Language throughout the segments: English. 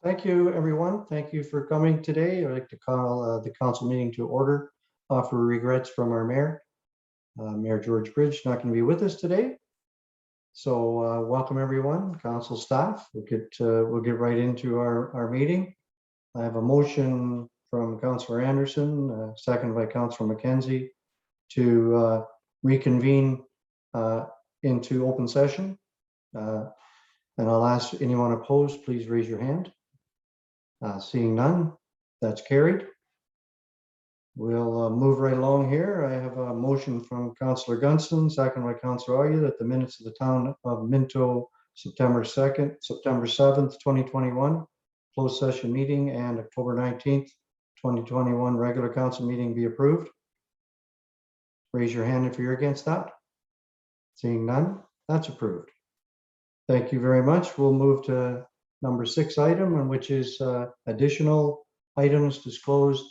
Thank you, everyone. Thank you for coming today. I'd like to call the council meeting to order. Offer regrets from our mayor. Mayor George Bridge not going to be with us today. So welcome, everyone, council staff. We'll get right into our meeting. I have a motion from Councillor Anderson, seconded by Councillor McKenzie, to reconvene into open session. And I'll ask anyone opposed, please raise your hand. Seeing none, that's carried. We'll move right along here. I have a motion from Councillor Gunston, second by Councillor Arya, that the minutes of the town of Minto, September 7th, 2021, closed session meeting, and October 19th, 2021, regular council meeting be approved. Raise your hand if you're against that. Seeing none, that's approved. Thank you very much. We'll move to number 6 item, and which is additional items disclosed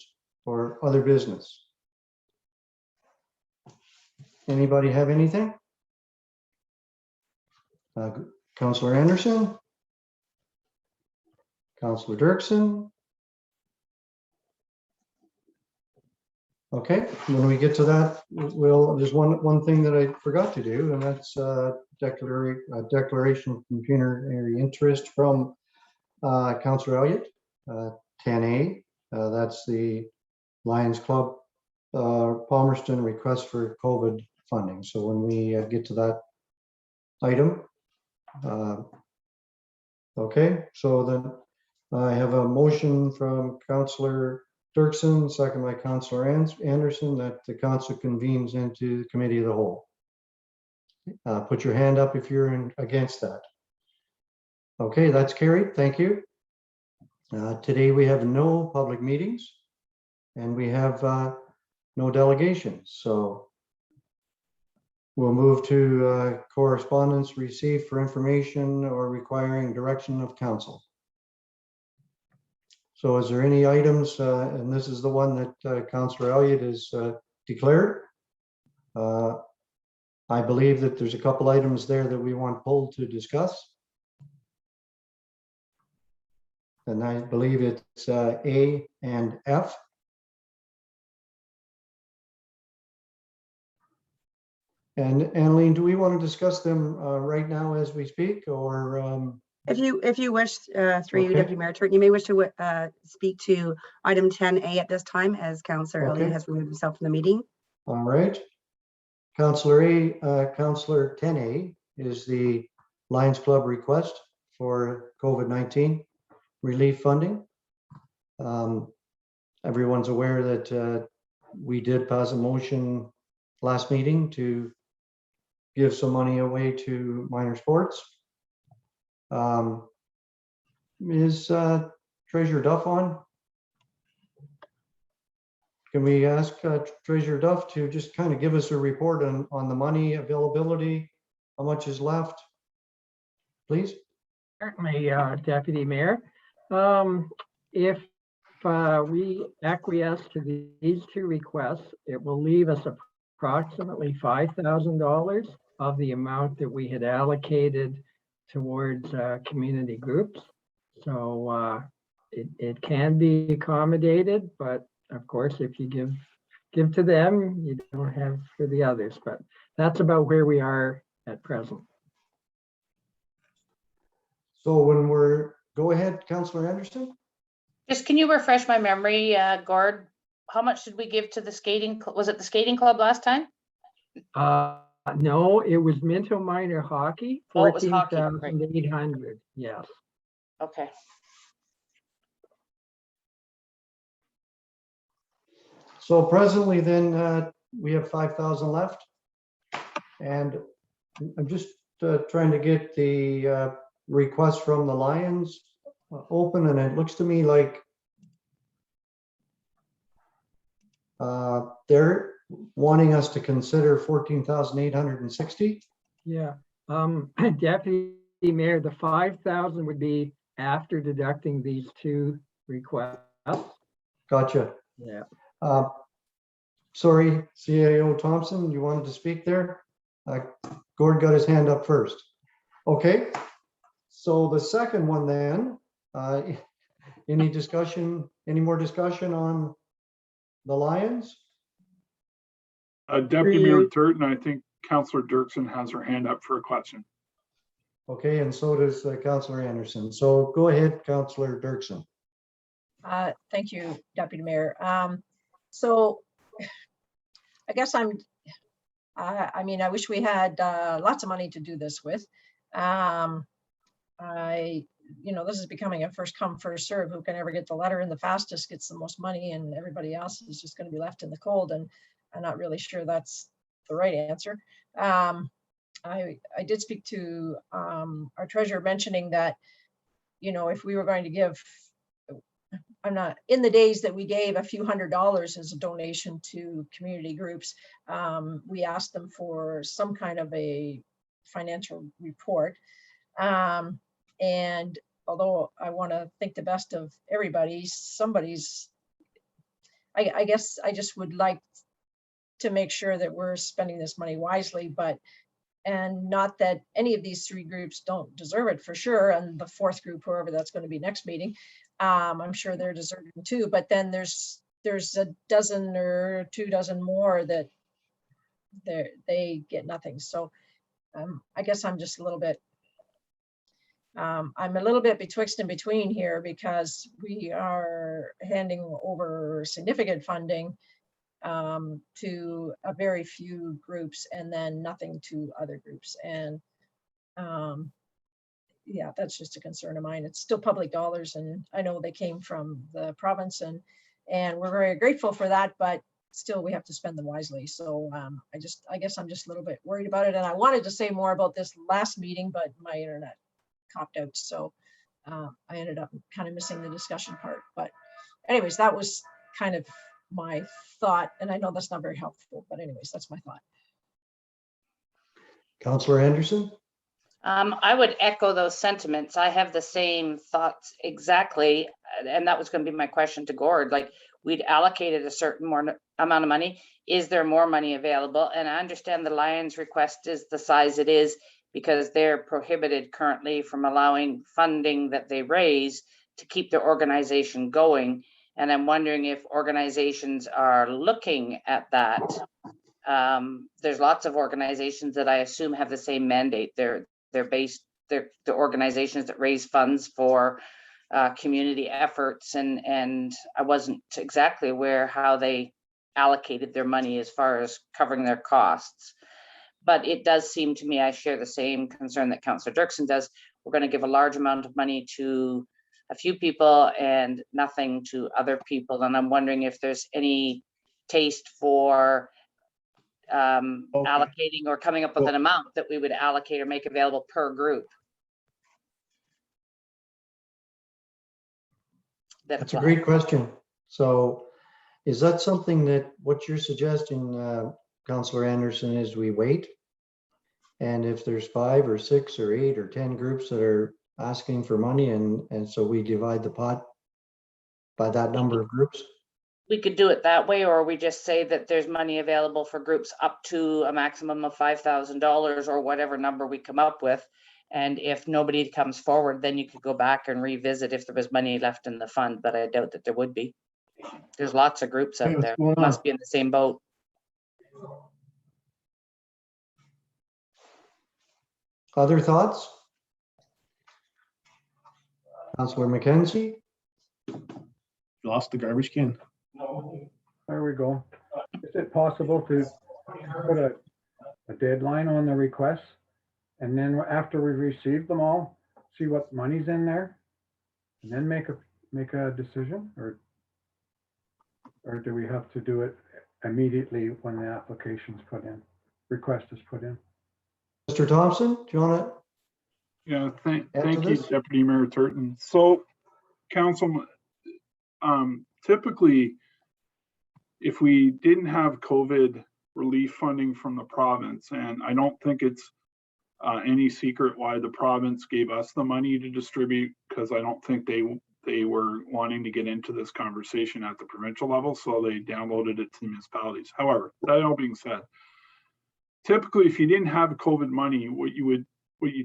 for other business. Anybody have anything? Councillor Anderson, Councillor Dirksen. Okay, when we get to that, there's one thing that I forgot to do, and that's declaration of pecuniary interest from Councillor Elliott, 10A. That's the Lions Club Palmerston request for COVID funding. So when we get to that item, okay, so then I have a motion from Councillor Dirksen, second by Councillor Anderson, that the council convenes into the committee of the whole. Put your hand up if you're against that. Okay, that's carried. Thank you. Today we have no public meetings and we have no delegations. So we'll move to correspondence received for information or requiring direction of council. So is there any items, and this is the one that Councillor Elliott has declared. I believe that there's a couple items there that we want pulled to discuss. And I believe it's A and F. And Annalene, do we want to discuss them right now as we speak, or? If you wish, through you, Okay. Deputy Mayor Turton, you may wish to speak to item 10A at this time, as Councillor Okay. Elliott has removed himself from the meeting. All right. Councillor 10A is the Lions Club request for COVID-19 relief funding. Everyone's aware that we did pass a motion last meeting to give some money away to minor sports. Is Treasurer Duff on? Can we ask Treasurer Duff to just kind of give us a report on the money availability, how much is left, please? Certainly, Deputy Mayor. If we acquiesce to these two requests, it will leave us approximately $5,000 of the amount that we had allocated towards community groups. So it can be accommodated, but of course, if you give to them, you don't have for the others. But that's about where we are at present. So go ahead, Councillor Anderson. Just can you refresh my memory, Gord? How much did we give to the skating? Was it the skating club last time? No, it was Minto Minor Hockey, Oh, it was hockey, right. 14,800. Yes. Okay. So presently then we have 5,000 left. And I'm just trying to get the request from the Lions open, and it looks to me like they're wanting us to consider 14,860. Yeah. Deputy Mayor, the 5,000 would be after deducting these two requests. Gotcha. Yeah. Sorry, CAO Thompson, you wanted to speak there? Gord got his hand up first. Okay, so the second one then, Any discussion, any more discussion on the Lions? Deputy Mayor Turton, I think Councillor Dirksen has her hand up for a question. Okay, and so does Councillor Anderson. So go ahead, Councillor Dirksen. Thank you, Deputy Mayor. So I guess I mean, I wish we had lots of money to do this with. This is becoming a first come, first serve. Who can ever get the letter in the fastest gets the most money, and everybody else is just going to be left in the cold. And I'm not really sure that's the right answer. I did speak to our treasurer mentioning that, if we were going to give, I'm not, in the days that we gave a few $100s as a donation to community groups, we asked them for some kind of a financial report. And although I want to think the best of everybody, I guess I just would like to make sure that we're spending this money wisely, and not that any of these three groups don't deserve it for sure. And the fourth group, whoever that's going to be next meeting, I'm sure they're deserving too. But then there's a dozen or 2 dozen more that they get nothing. So I guess I'm just a little bit, I'm a little bit betwixt and between here, because we are handing over significant funding to a very few groups and then nothing to other groups. And yeah, that's just a concern of mine. It's still public dollars, and I know they came from the province, and we're very grateful for that, but still we have to spend them wisely. So I guess I'm just a little bit worried about it. And I wanted to say more about this last meeting, but my internet copped out. So I ended up kind of missing the discussion part. But anyways, that was kind of my thought. And I know that's not very helpful, but anyways, that's my thought. Councillor Anderson? I would echo those sentiments. I have the same thoughts exactly. And that was going to be my question to Gord. Like, we'd allocated a certain more amount of money. Is there more money available? And I understand the Lions request is the size it is because they're prohibited currently from allowing funding that they raise to keep their organization going. And I'm wondering if organizations are looking at that. There's lots of organizations that I assume have the same mandate. They're the organizations that raise funds for community efforts, and I wasn't exactly aware how they allocated their money as far as covering their costs. But it does seem to me, I share the same concern that Councillor Dirksen does. We're going to give a large amount of money to a few people and nothing to other people. And I'm wondering if there's any taste for allocating or coming up with an amount that we would allocate or make available per group. That's a great question. So is that something that what you're suggesting, Councillor Anderson, is we wait? And if there's 5 or 6 or 8 or 10 groups that are asking for money, and so we divide the pot by that number of groups? We could do it that way, or we just say that there's money available for groups up to a maximum of $5,000 or whatever number we come up with. And if nobody comes forward, then you could go back and revisit if there was money left in the fund, but I doubt that there would be. There's lots of groups out there. Must be in the same boat. Other thoughts? Councillor McKenzie? Lost the garbage can. There we go. Is it possible to put a deadline on the requests, and then after we receive them all, see what money's in there, and then make a decision, or do we have to do it immediately when the application's put in, request is put in? Mr. Thompson, do you want to? Yeah, thank Add to you, this? Deputy Mayor Turton. So, Councilman, typically, if we didn't have COVID relief funding from the province, and I don't think it's any secret why the province gave us the money to distribute, because I don't think they were wanting to get into this conversation at the provincial level, so they downloaded it to the municipalities. However, that all being said, typically, if you didn't have COVID money, what you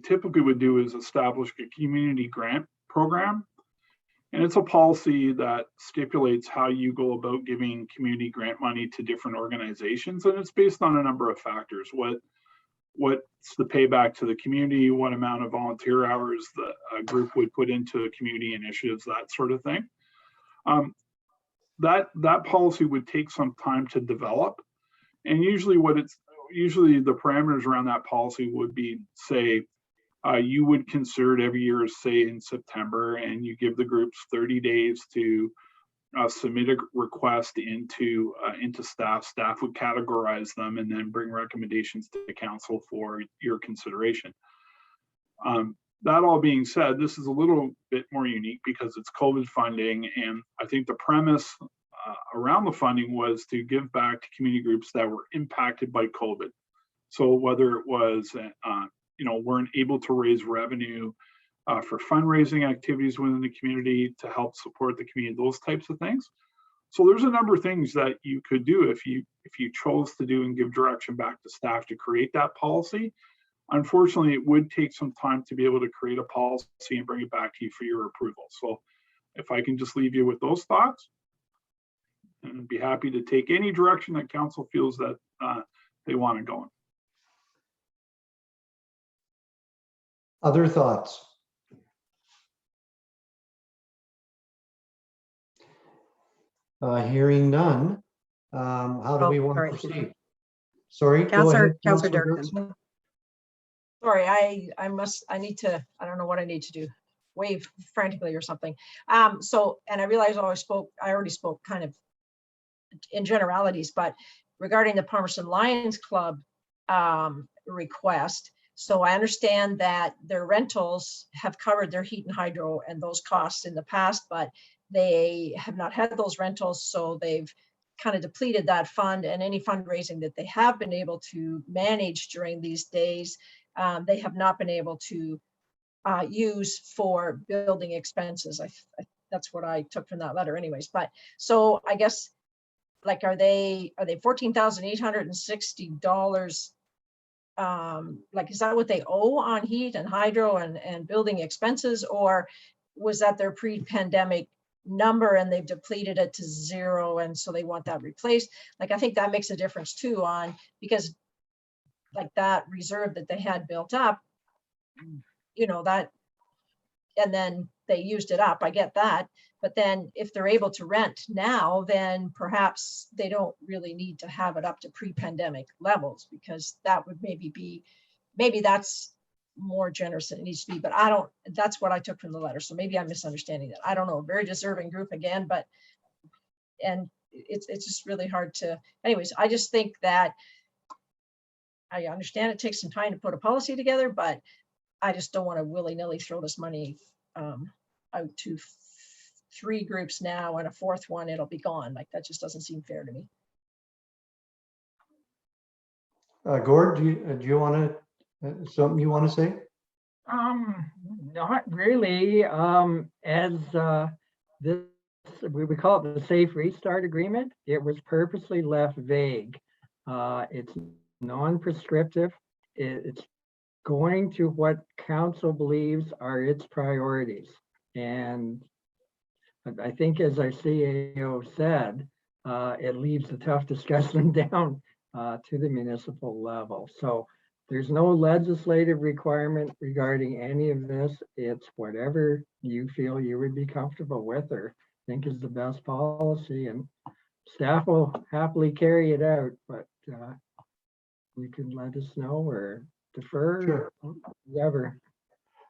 typically would do is establish a community grant program, And it's a policy that stipulates how you go about giving community grant money to different organizations. And it's based on a number of factors. What's the payback to the community? What amount of volunteer hours the group would put into community initiatives, that sort of thing. That policy would take some time to develop. And usually the parameters around that policy would be, say, you would consider it every year, say in September, and you give the groups 30 days to submit a request into staff. Staff would categorize them and then bring recommendations to the council for your consideration. That all being said, this is a little bit more unique because it's COVID funding, and I think the premise around the funding was to give back to community groups that were impacted by COVID. So whether it was weren't able to raise revenue for fundraising activities within the community to help support the community, those types of things. So there's a number of things that you could do if you chose to do and give direction back to staff to create that policy. Unfortunately, it would take some time to be able to create a policy and bring it back to you for your approval. So if I can just leave you with those thoughts, and I'd be happy to take any direction that council feels that they want to go in. Other thoughts? Hearing none, how do we want to proceed? Sorry, go ahead, Councillor Councillor Dirksen. Dirksen. Sorry, I need to, I don't know what I need to do, wave frantically or something. And I realize I already spoke kind of in generalities, but regarding the Palmerston Lions Club request, so I understand that their rentals have covered their heat and hydro and those costs in the past, but they have not had those rentals, so they've kind of depleted that fund, and any fundraising that they have been able to manage during these days, they have not been able to use for building expenses. That's what I took from that letter anyways. But so I guess, like, are they $14,860? Like, is that what they owe on heat and hydro and building expenses, or was that their pre-pandemic number and they've depleted it to zero and so they want that replaced? Like, I think that makes a difference too, because like that reserve that they had built up, that, and then they used it up, I get that. But then if they're able to rent now, then perhaps they don't really need to have it up to pre-pandemic levels, because that would maybe that's more generous than it needs to be. But that's what I took from the letter. So maybe I'm misunderstanding that. I don't know, very deserving group again, and it's just really hard to, anyways, I just think that I understand it takes some time to put a policy together, but I just don't want to willy-nilly throw this money out to 3 groups now, and a 4th one, it'll be gone. Like, that just doesn't seem fair to me. Gord, do you want to, something you want to say? Not really. As this, we call it the Safe Restart Agreement. It was purposely left vague. It's non-prescriptive. It's going to what council believes are its priorities. And I think, as our CAO said, it leaves the tough discussion down to the municipal level. So there's no legislative requirement regarding any of this. It's whatever you feel you would be comfortable with or think is the best policy, and staff will happily carry it out, but you can let us know or defer. Sure. Whatever.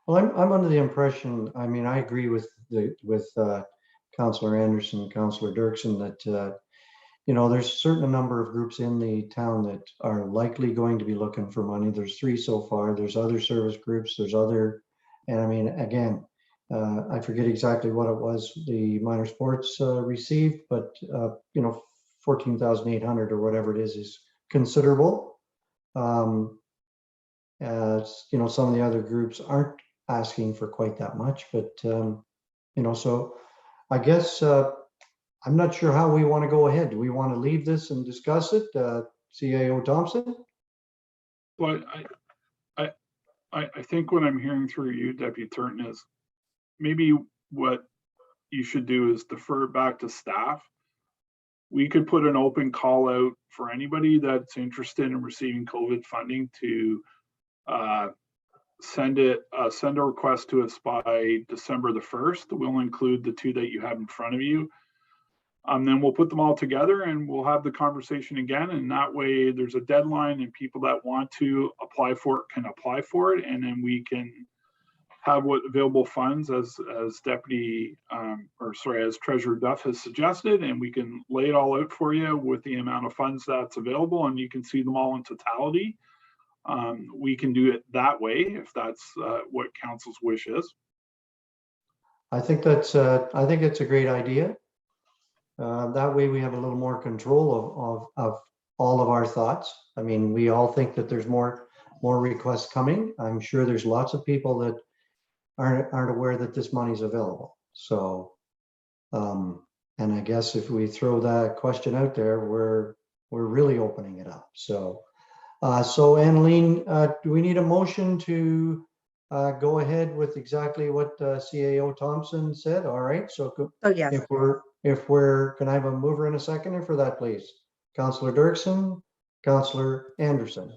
Well, I'm under the impression, I mean, I agree with Councillor Anderson, Councillor Dirksen, that there's a certain number of groups in the town that are likely going to be looking for money. There's 3 so far. There's other service groups. There's other, and I mean, again, I forget exactly what it was the minor sports received, but 14,800 or whatever it is considerable. Some of the other groups aren't asking for quite that much, but so I guess I'm not sure how we want to go ahead. Do we want to leave this and discuss it? CAO Thompson? Well, I think what I'm hearing through you, Deputy Turton, is maybe what you should do is defer it back to staff. We could put an open call out for anybody that's interested in receiving COVID funding to send a request to us by December the 1st. We'll include the two that you have in front of you. Then we'll put them all together and we'll have the conversation again. And that way there's a deadline and people that want to apply for it can apply for it. And then we can have what available funds as Treasurer Duff has suggested, and we can lay it all out for you with the amount of funds that's available, and you can see them all in totality. We can do it that way if that's what council's wish is. I think it's a great idea. That way we have a little more control of all of our thoughts. I mean, we all think that there's more requests coming. I'm sure there's lots of people that aren't aware that this money is available. So, and I guess if we throw that question out there, we're really opening it up. So, Annalene, do we need a motion to go ahead with exactly what CAO Thompson said? All right. So, Oh, yes. can I have a mover and a seconder for that, please? Councillor Dirksen, Councillor Anderson.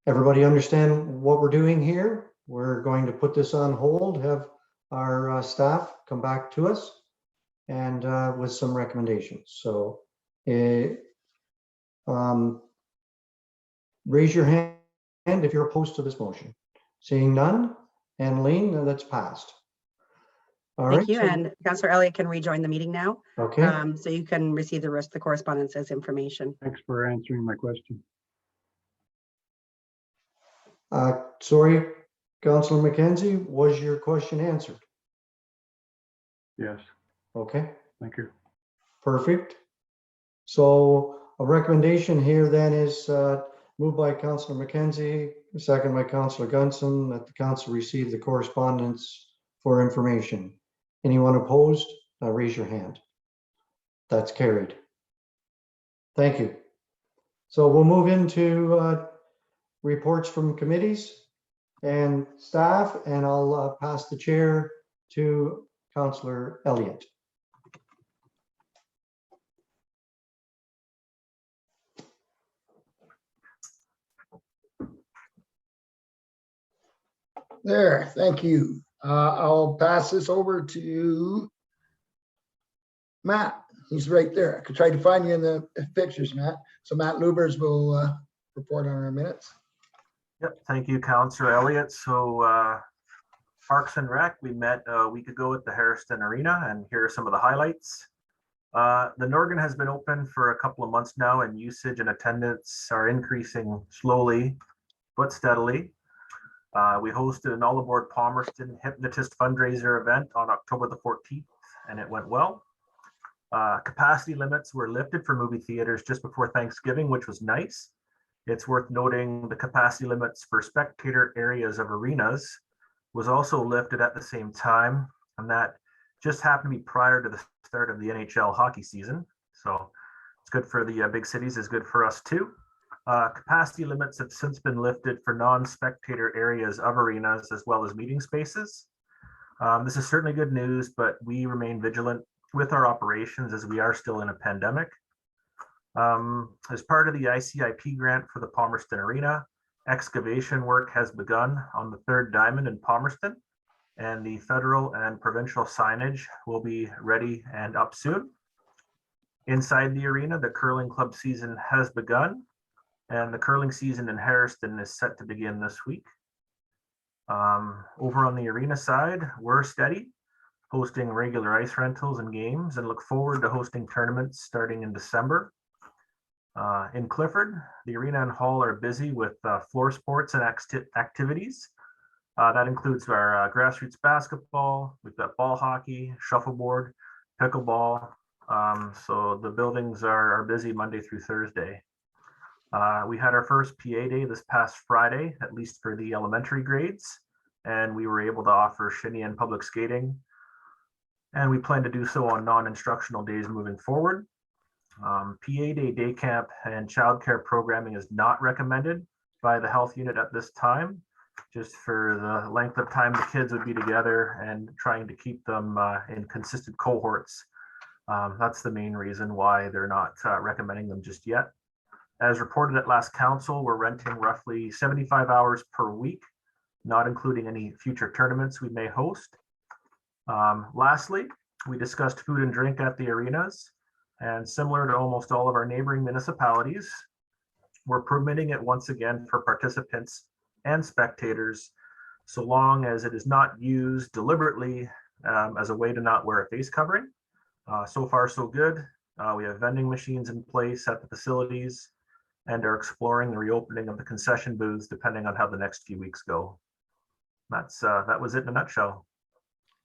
Everybody understand what we're doing here? We're going to put this on hold, have our staff come back to us and with some recommendations. So raise your hand if you're opposed to this motion. Seeing none, Annalene, that's passed. All right. Thank you. And Councillor Elliott can rejoin the meeting now. Okay. So you can receive the rest of the correspondence as information. Thanks for answering my question. Sorry, Councillor McKenzie, was your question answered? Yes, Okay, thank you. perfect. So a recommendation here then is moved by Councillor McKenzie, second by Councillor Gunson, that the council receive the correspondence for information. Anyone opposed? Raise your hand. That's carried. Thank you. So we'll move into reports from committees and staff, and I'll pass the chair to Councillor Elliott. There, thank you. I'll pass this over to Matt. He's right there. I could try to find you in the pictures, Matt. So Matt Lubers will report on our minutes. Yep, thank you, Councillor Elliott. So Parks and Rec, we met a week ago at the Harrison Arena, and here are some of the highlights. The Norgan has been open for a couple of months now, and usage and attendance are increasing slowly but steadily. We hosted an all aboard Palmerston hypnotist fundraiser event on October the 14th, and it went well. Capacity limits were lifted for movie theaters just before Thanksgiving, which was nice. It's worth noting the capacity limits for spectator areas of arenas was also lifted at the same time, and that just happened to be prior to the start of the NHL hockey season. So it's good for the big cities, it's good for us too. Capacity limits have since been lifted for non-spectator areas of arenas as well as meeting spaces. This is certainly good news, but we remain vigilant with our operations as we are still in a pandemic. As part of the ICIP grant for the Palmerston Arena, excavation work has begun on the third diamond in Palmerston, and the federal and provincial signage will be ready and up soon. Inside the arena, the curling club season has begun, and the curling season in Harrison is set to begin this week. Over on the arena side, we're steady, hosting regular ice rentals and games, and look forward to hosting tournaments starting in December. In Clifford, the arena and hall are busy with floor sports and activities. That includes our grassroots basketball, we've got ball hockey, shuffleboard, pickleball. So the buildings are busy Monday through Thursday. We had our first PA day this past Friday, at least for the elementary grades, and we were able to offer shinny and public skating. And we plan to do so on non-instructional days moving forward. PA day, day camp, and childcare programming is not recommended by the health unit at this time. just for the length of time the kids would be together and trying to keep them in consistent cohorts. That's the main reason why they're not recommending them just yet. As reported at last council, we're renting roughly 75 hours per week, not including any future tournaments we may host. Lastly, we discussed food and drink at the arenas, and similar to almost all of our neighboring municipalities, we're permitting it once again for participants and spectators, so long as it is not used deliberately as a way to not wear a face covering. So far, so good. We have vending machines in place at the facilities and are exploring the reopening of the concession booths depending on how the next few weeks go. That was it in a nutshell.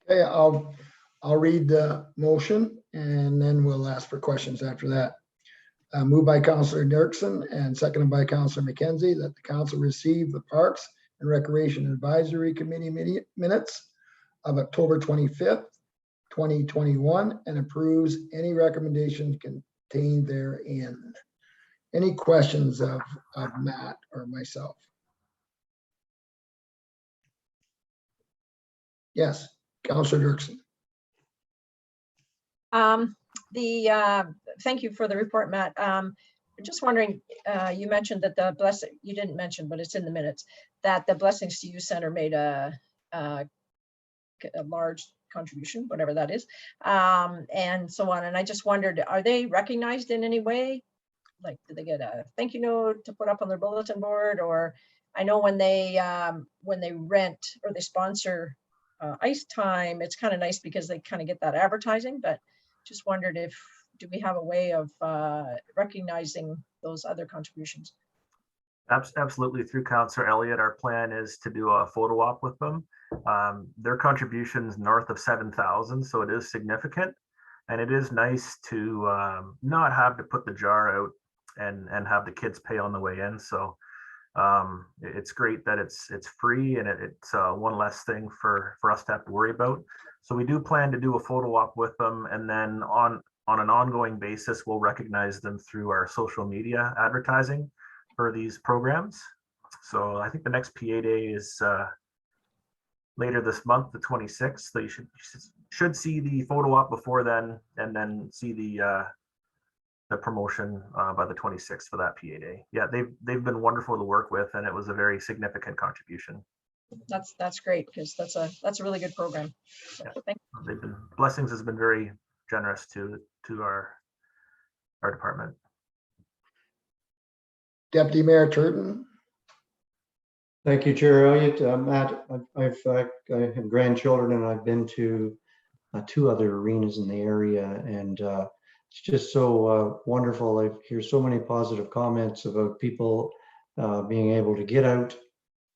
Okay, I'll read the motion and then we'll ask for questions after that. Moved by Councillor Dirksen and seconded by Councillor McKenzie that the council receive the Parks and Recreation Advisory Committee minutes of October 25th, 2021 and approves any recommendations contained therein. Any questions of Matt or myself? Yes, Councillor Dirksen. Thank you for the report, Matt. Just wondering, you mentioned that the blessing, you didn't mention, but it's in the minutes, that the Blessings to You Center made a large contribution, whatever that is, and so on. And I just wondered, are they recognized in any way? Like, did they get a thank you note to put up on their bulletin board? Or I know when they rent or they sponsor ice time, it's kind of nice because they kind of get that advertising, but just wondered do we have a way of recognizing those other contributions? Absolutely. Through Councillor Elliott, our plan is to do a photo op with them. Their contributions north of 7,000, so it is significant. And it is nice to not have to put the jar out and have the kids pay on the way in. So it's great that it's free and it's one less thing for us to have to worry about. So we do plan to do a photo op with them, and then on an ongoing basis, we'll recognize them through our social media advertising for these programs. So I think the next PA day is later this month, the 26th. So you should see the photo op before then, and then see the promotion by the 26th for that PA day. Yeah, they've been wonderful to work with, and it was a very significant contribution. That's great, because that's a really good program. So, yeah. Blessings has been very generous to our department. Deputy Mayor Turton. Thank you, Chair Elliott. Matt, I have grandchildren and I've been to 2 other arenas in the area, and it's just so wonderful. I hear so many positive comments about people being able to get out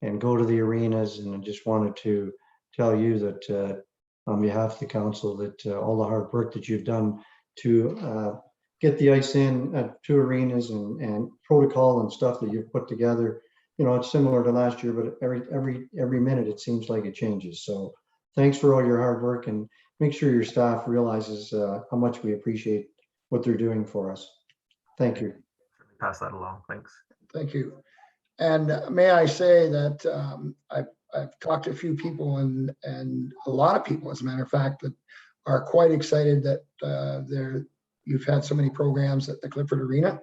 and go to the arenas, and I just wanted to tell you that on behalf of the council, that all the hard work that you've done to get the ice in at 2 arenas and protocol and stuff that you've put together. You know, it's similar to last year, but every minute it seems like it changes. So thanks for all your hard work, and make sure your staff realizes how much we appreciate what they're doing for us. Thank you. Pass that along. Thanks. Thank you. And may I say that I've talked to a few people and a lot of people, as a matter of fact, that are quite excited that you've had so many programs at the Clifford Arena,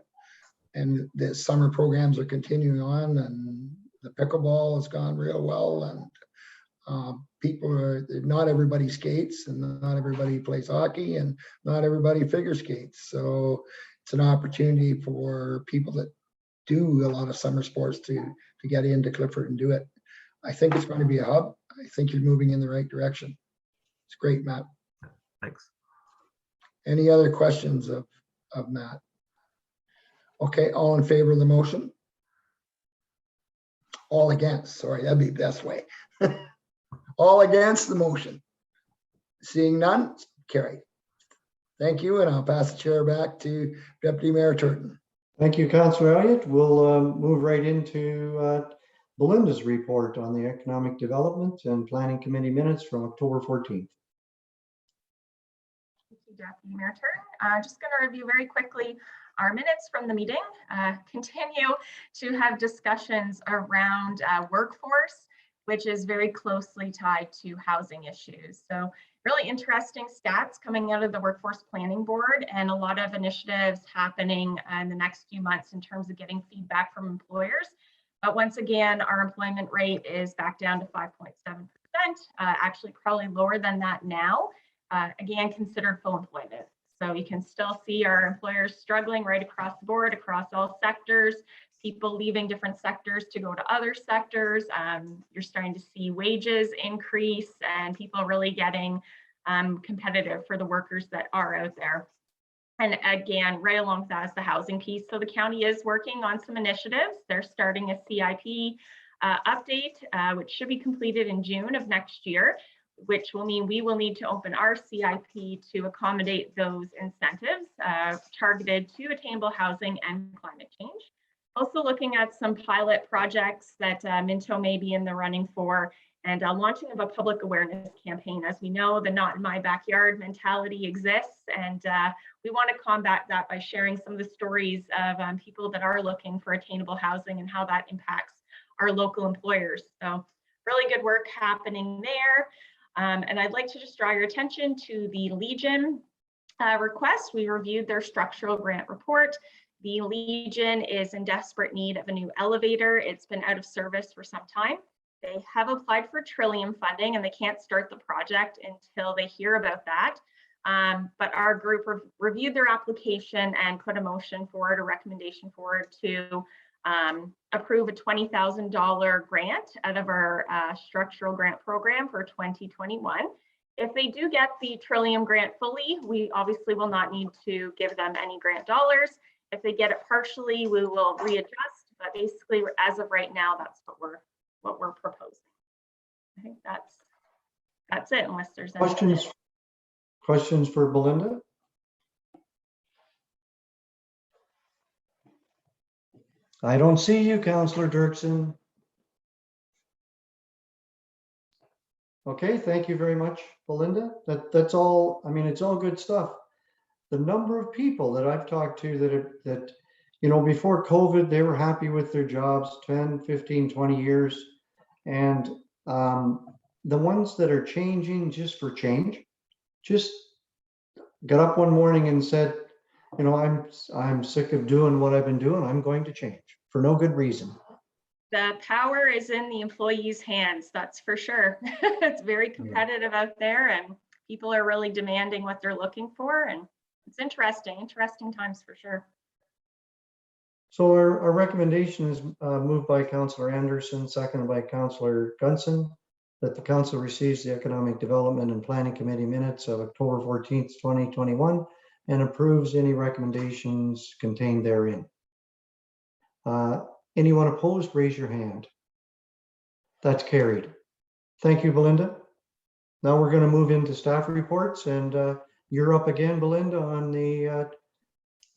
and the summer programs are continuing on, and the pickleball has gone real well, and not everybody skates, and not everybody plays hockey, and not everybody figure skates. So it's an opportunity for people that do a lot of summer sports to get into Clifford and do it. I think it's going to be a hub. I think you're moving in the right direction. It's great, Matt. Thanks. Any other questions of Matt? Okay, all in favor of the motion? All against, sorry, that'd be the best way. All against the motion? Seeing none, carried. Thank you, and I'll pass the chair back to Deputy Mayor Turton. Thank you, Councillor Elliott. We'll move right into Belinda's report on the Economic Development and Planning Committee minutes from October 14th. Thank you, Deputy Mayor Turton. Just going to review very quickly our minutes from the meeting, continue to have discussions around workforce which is very closely tied to housing issues. So really interesting stats coming out of the Workforce Planning Board, and a lot of initiatives happening in the next few months in terms of getting feedback from employers. But once again, our employment rate is back down to 5.7%, actually probably lower than that now, again, considered full employment. So you can still see our employers struggling right across the board, across all sectors, people leaving different sectors to go to other sectors. You're starting to see wages increase and people really getting competitive for the workers that are out there. And again, right along with that is the housing piece. So the county is working on some initiatives. They're starting a CIP update, which should be completed in June of next year, which will mean we will need to open our CIP to accommodate those incentives targeted to attainable housing and climate change. Also looking at some pilot projects that Minto may be in the running for, and launching of a public awareness campaign. As we know, the not in my backyard mentality exists, and we want to combat that by sharing some of the stories of people that are looking for attainable housing and how that impacts our local employers. So really good work happening there. And I'd like to just draw your attention to the Legion request. We reviewed their structural grant report. The Legion is in desperate need of a new elevator. It's been out of service for some time. They have applied for Trillium funding and they can't start the project until they hear about that. But our group reviewed their application and put a motion forward, a recommendation forward to approve a $20,000 grant out of our structural grant program for 2021. If they do get the Trillium grant fully, we obviously will not need to give them any grant dollars. If they get it partially, we will readjust. But basically, as of right now, that's what we're proposing. I think that's it, unless there's any questions for Belinda? I don't see you, Councillor Dirksen. Okay, thank you very much, Belinda. That's all. I mean, it's all good stuff. The number of people that I've talked to that you know, before COVID, they were happy with their jobs 10, 15, 20 years. And the ones that are changing just for change, just got up one morning and said, you know, I'm sick of doing what I've been doing. I'm going to change for no good reason. The power is in the employees' hands, that's for sure. It's very competitive out there and people are really demanding what they're looking for, and it's interesting times for sure. So our recommendation is moved by Councillor Anderson, seconded by Councillor Gunson, that the council receives the Economic Development and Planning Committee minutes of October 14th, 2021, and approves any recommendations contained therein. Anyone opposed, raise your hand. That's carried. Thank you, Belinda. Now we're going to move into staff reports, and you're up again, Belinda, on the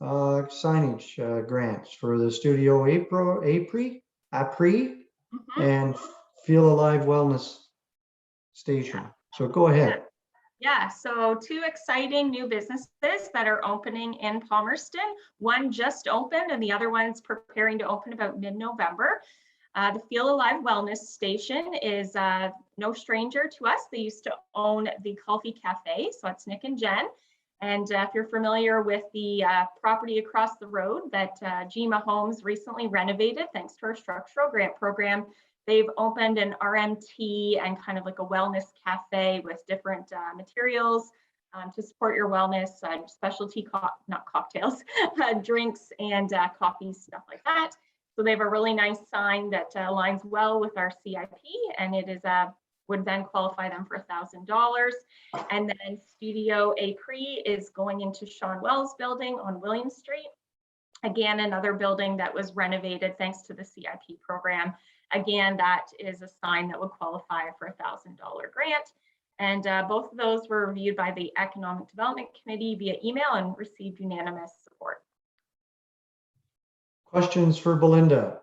signage grants for the Studio Apri and Feel Alive Wellness Station. So go ahead. Yeah, so two exciting new businesses that are opening in Palmerston. One just opened and the other one's preparing to open about mid-November. The Feel Alive Wellness Station is no stranger to us. They used to own the Coffee Cafe, so it's Nick and Jen. And if you're familiar with the property across the road that Gema Homes recently renovated, thanks to our structural grant program, they've opened an RMT and kind of like a wellness cafe with different materials to support your wellness, specialty, not cocktails, drinks and coffee, stuff like that. So they have a really nice sign that aligns well with our CIP, and it is would then qualify them for $1,000. And then Studio Apri is going into Sean Wells building on William Street. Again, another building that was renovated thanks to the CIP program. Again, that is a sign that would qualify for a $1,000 grant. And both of those were reviewed by the Economic Development Committee via email and received unanimous support. Questions for Belinda?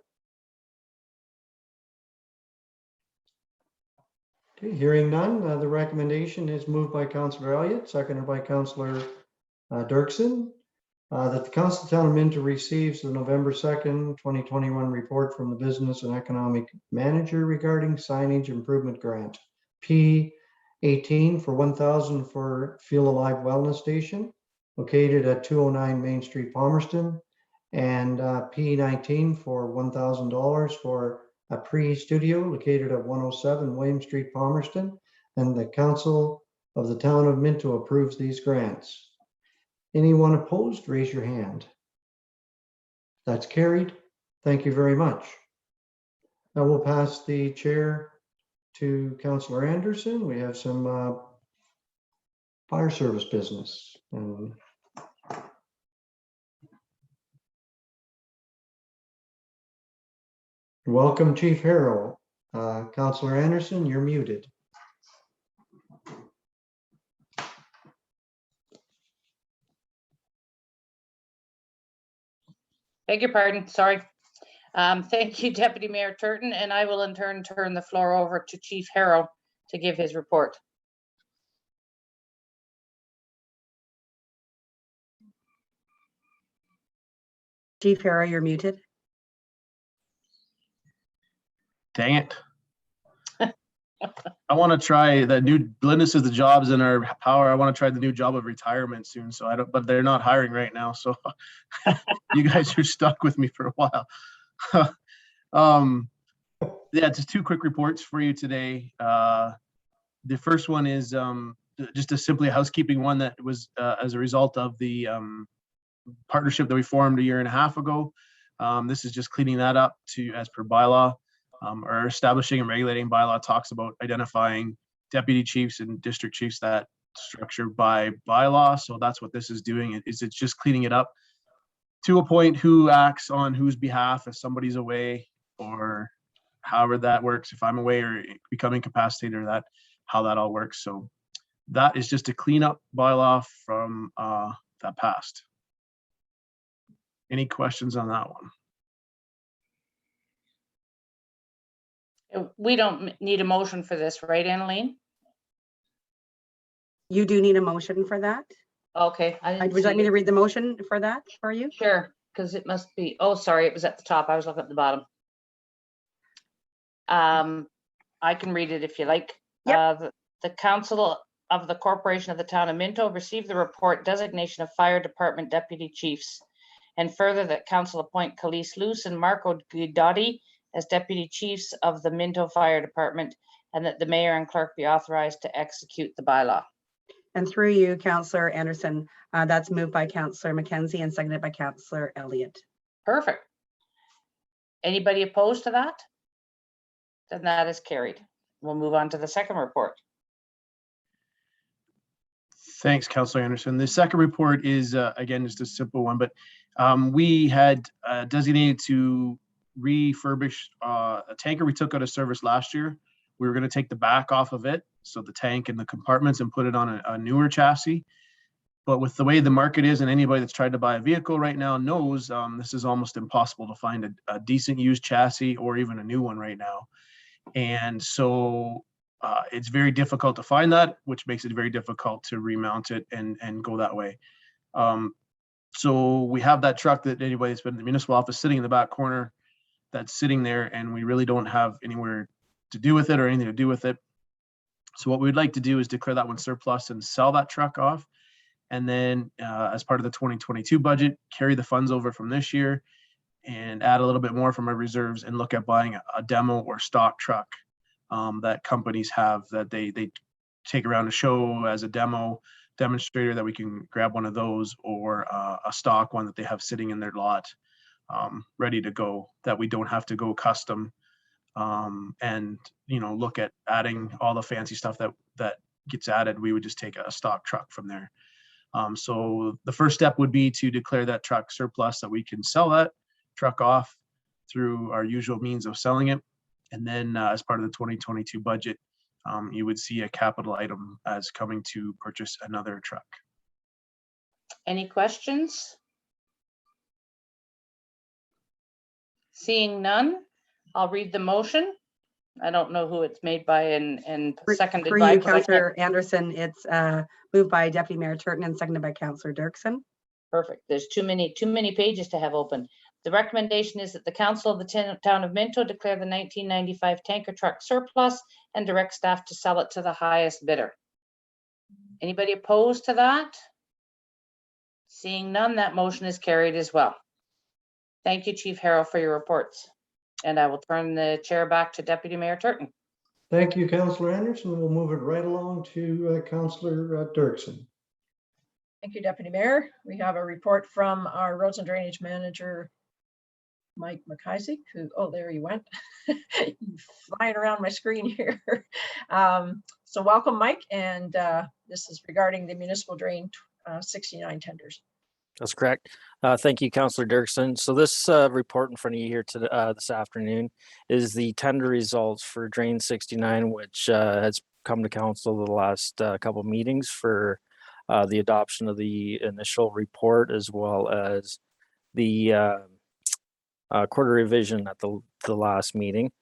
Okay, hearing none, the recommendation is moved by Councillor Elliott, seconded by Councillor Dirksen, That the Council of Townamentos receives the November 2nd, 2021 report from the Business and Economic Manager regarding signage improvement grant. P18 for $1,000 for Feel Alive Wellness Station located at 209 Main Street, Palmerston, and P19 for $1,000 for a pre-studio located at 107 William Street, Palmerston, and the Council of the Town of Minto approves these grants. Anyone opposed, raise your hand. That's carried. Thank you very much. Now we'll pass the chair to Councillor Anderson. We have some fire service business. And welcome, Chief Harrow. Councillor Anderson, you're muted. Beg your pardon, sorry. Thank you, Deputy Mayor Turton, and I will in turn turn the floor over to Chief Harrow to give his report. Chief Harrow, you're muted. Dang it. I want to try the new, Belinda says the jobs in our power. I want to try the new job of retirement soon. So I don't, but they're not hiring right now. So you guys are stuck with me for a while. Yeah, just two quick reports for you today. The first one is just a simply a housekeeping one that was as a result of the partnership that we formed a year and a half ago. This is just cleaning that up to as per bylaw. Our establishing and regulating bylaw talks about identifying deputy chiefs and district chiefs that structured by bylaw. So that's what this is doing. It's just cleaning it up to a point who acts on whose behalf if somebody's away or however that works. If I'm away or become incapacitated or that, how that all works. So that is just a clean up bylaw from that past. Any questions on that one? We don't need a motion for this, right, Annalene? You do need a motion for that. Okay. I didn't Would you like see me to it. read the motion for that for you? Sure, because it must be, oh, sorry, it was at the top. I was looking at the bottom. I can read it if you like. Yep. The Council of the Corporation of the Town of Minto received the report designation of Fire Department Deputy Chiefs. And further that Council appoint Khalees Luce and Marco Guidotti as Deputy Chiefs of the Minto Fire Department, and that the Mayor and Clerk be authorized to execute the bylaw. And through you, Councillor Anderson, that's moved by Councillor Mackenzie and seconded by Councillor Elliott. Perfect. Anybody opposed to that? Then that is carried. We'll move on to the second report. Thanks, Councillor Anderson. The second report is, again, just a simple one, but we had designated to refurbish a tanker we took out of service last year. We were going to take the back off of it, so the tank and the compartments, and put it on a newer chassis. But with the way the market is, and anybody that's tried to buy a vehicle right now knows this is almost impossible to find a decent used chassis or even a new one right now. And so it's very difficult to find that, which makes it very difficult to remount it and go that way. So we have that truck that anybody that's been in the municipal office sitting in the back corner that's sitting there, and we really don't have anywhere to do with it or anything to do with it. So what we'd like to do is declare that one surplus and sell that truck off. And then as part of the 2022 budget, carry the funds over from this year and add a little bit more from our reserves and look at buying a demo or stock truck that companies have that they take around a show as a demonstrator, that we can grab one of those, or a stock one that they have sitting in their lot ready to go, that we don't have to go custom and look at adding all the fancy stuff that gets added. We would just take a stock truck from there. So the first step would be to declare that truck surplus, that we can sell that truck off through our usual means of selling it. And then as part of the 2022 budget, you would see a capital item as coming to purchase another truck. Any questions? Seeing none, I'll read the motion. I don't know who it's made by and seconded For by. you, Councillor Anderson, it's moved by Deputy Mayor Turton and seconded by Councillor Dirksen. Perfect. There's too many pages to have open. The recommendation is that the council of the town of Minto declare the 1995 tanker truck surplus and direct staff to sell it to the highest bidder. Anybody opposed to that? Seeing none, that motion is carried as well. Thank you, Chief Harrell, for your reports. And I will turn the chair back to Deputy Mayor Turton. Thank you, Councillor Anderson. We'll move it right along to Councillor Dirksen. Thank you, Deputy Mayor. We have a report from our Roads and Drainage Manager, Mike McIsaac, who, oh, there you went. You're flying around my screen here. So welcome, Mike. And this is regarding the municipal drain 69 tenders. That's correct. Thank you, Councillor Dirksen. So this report in front of you here this afternoon is the tender results for Drain 69, which has come to council the last couple of meetings for the adoption of the initial report, as well as the quarter revision at the last meeting.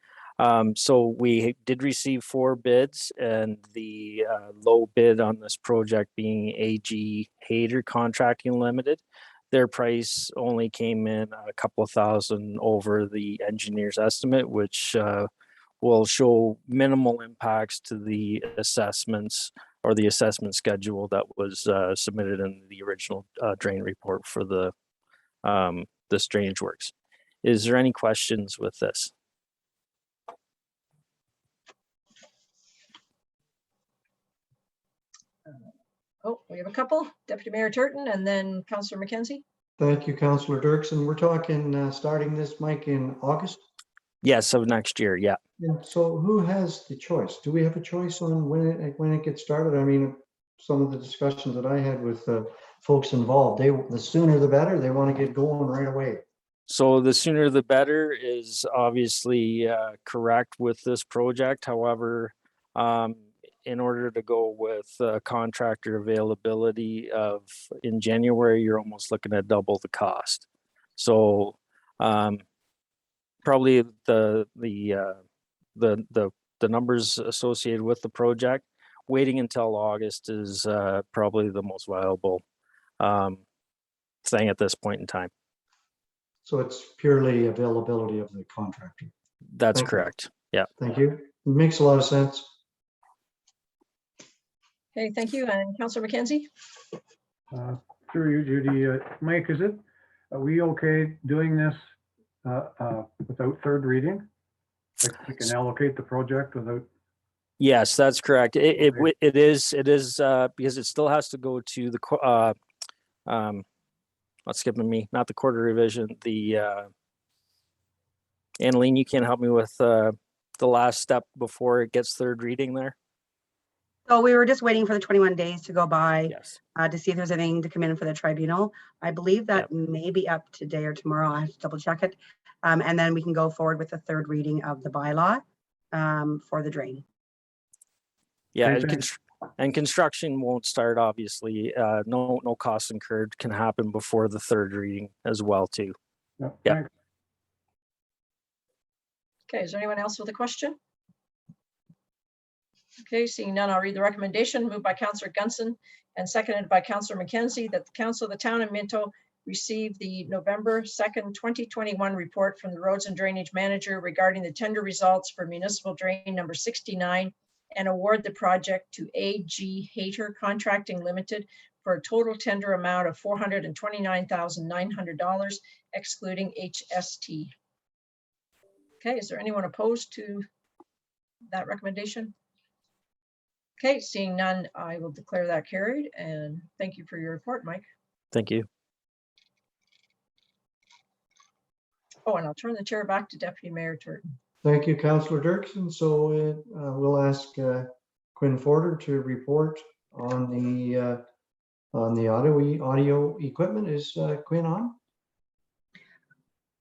So we did receive 4 bids, and the low bid on this project being AG Hectare Contracting Limited. Their price only came in a couple of thousand over the engineer's estimate, which will show minimal impacts to the assessments or the assessment schedule that was submitted in the original drain report for the this drainage works. Is there any questions with this? Oh, we have a couple, Deputy Mayor Turton and then Councillor McKenzie. Thank you, Councillor Dirksen. We're talking starting this, Mike, in August. Yes, of next year, yeah. And so who has the choice? Do we have a choice on when it gets started? I mean, some of the discussions that I had with folks involved, the sooner the better. They want to get going right away. So the sooner the better is obviously correct with this project. However, in order to go with contractor availability in January, you're almost looking at double the cost. So probably the numbers associated with the project, waiting until August is probably the most viable thing at this point in time. So it's purely availability of the contractor. That's correct. Yeah. Thank you. It makes a lot of sense. Okay, thank you. And Councillor McKenzie? Through you, Judy. Mike, are we okay doing this without third reading? Like we can allocate the project without? Yes, that's correct. It is because it still has to go to the what's skipping me, not the quarter revision, the Annalene, you can help me with the last step before it gets third reading there. So we were just waiting for the 21 days to go by. Yes. To see if there's anything to come in for the tribunal. I believe that may be up today or tomorrow. I have to double check it. And then we can go forward with the third reading of the bylaw for the drain. Yeah, and construction won't start, obviously. No costs incurred can happen before the third reading as well, too. Yeah. Okay, is there anyone else with a question? Okay, seeing none, I'll read the recommendation. Moved by Councillor Gunson and seconded by Councillor McKenzie that the Council of the Town of Minto receive the November 2nd, 2021 report from the Roads and Drainage Manager regarding the tender results for municipal drain number 69 and award the project to AG Hectare Contracting Limited for a total tender amount of $429,900, excluding HST. Okay, is there anyone opposed to that recommendation? Okay, seeing none, I will declare that carried, and thank you for your report, Mike. Thank you. Oh, and I'll turn the chair back to Deputy Mayor Turton. Thank you, Councillor Dirksen. So we'll ask Quinn Forder to report on the audio equipment. Is Quinn on?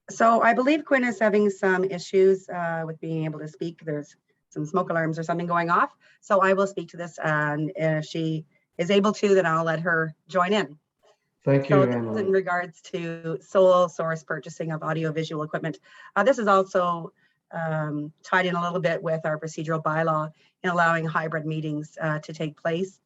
So I believe Quinn is having some issues with being able to speak. There's some smoke alarms or something going off. So I will speak to this, and if she is able to, then I'll let her join in. Thank you. So this is in regards to sole source purchasing of audio-visual equipment. This is also tied in a little bit with our procedural bylaw in allowing hybrid meetings to take place.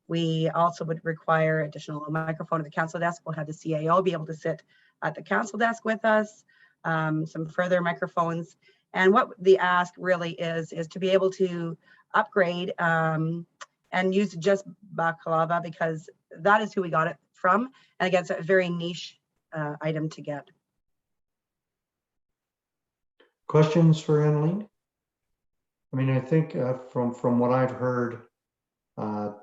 We also would require additional microphone at the council desk. We'll have the CAO be able to sit at the council desk with us, some further microphones. And what the ask really is to be able to upgrade and use just baklava, because that is who we got it from. And again, it's a very niche item to get. Questions for Annalene? I mean, I think from what I've heard, our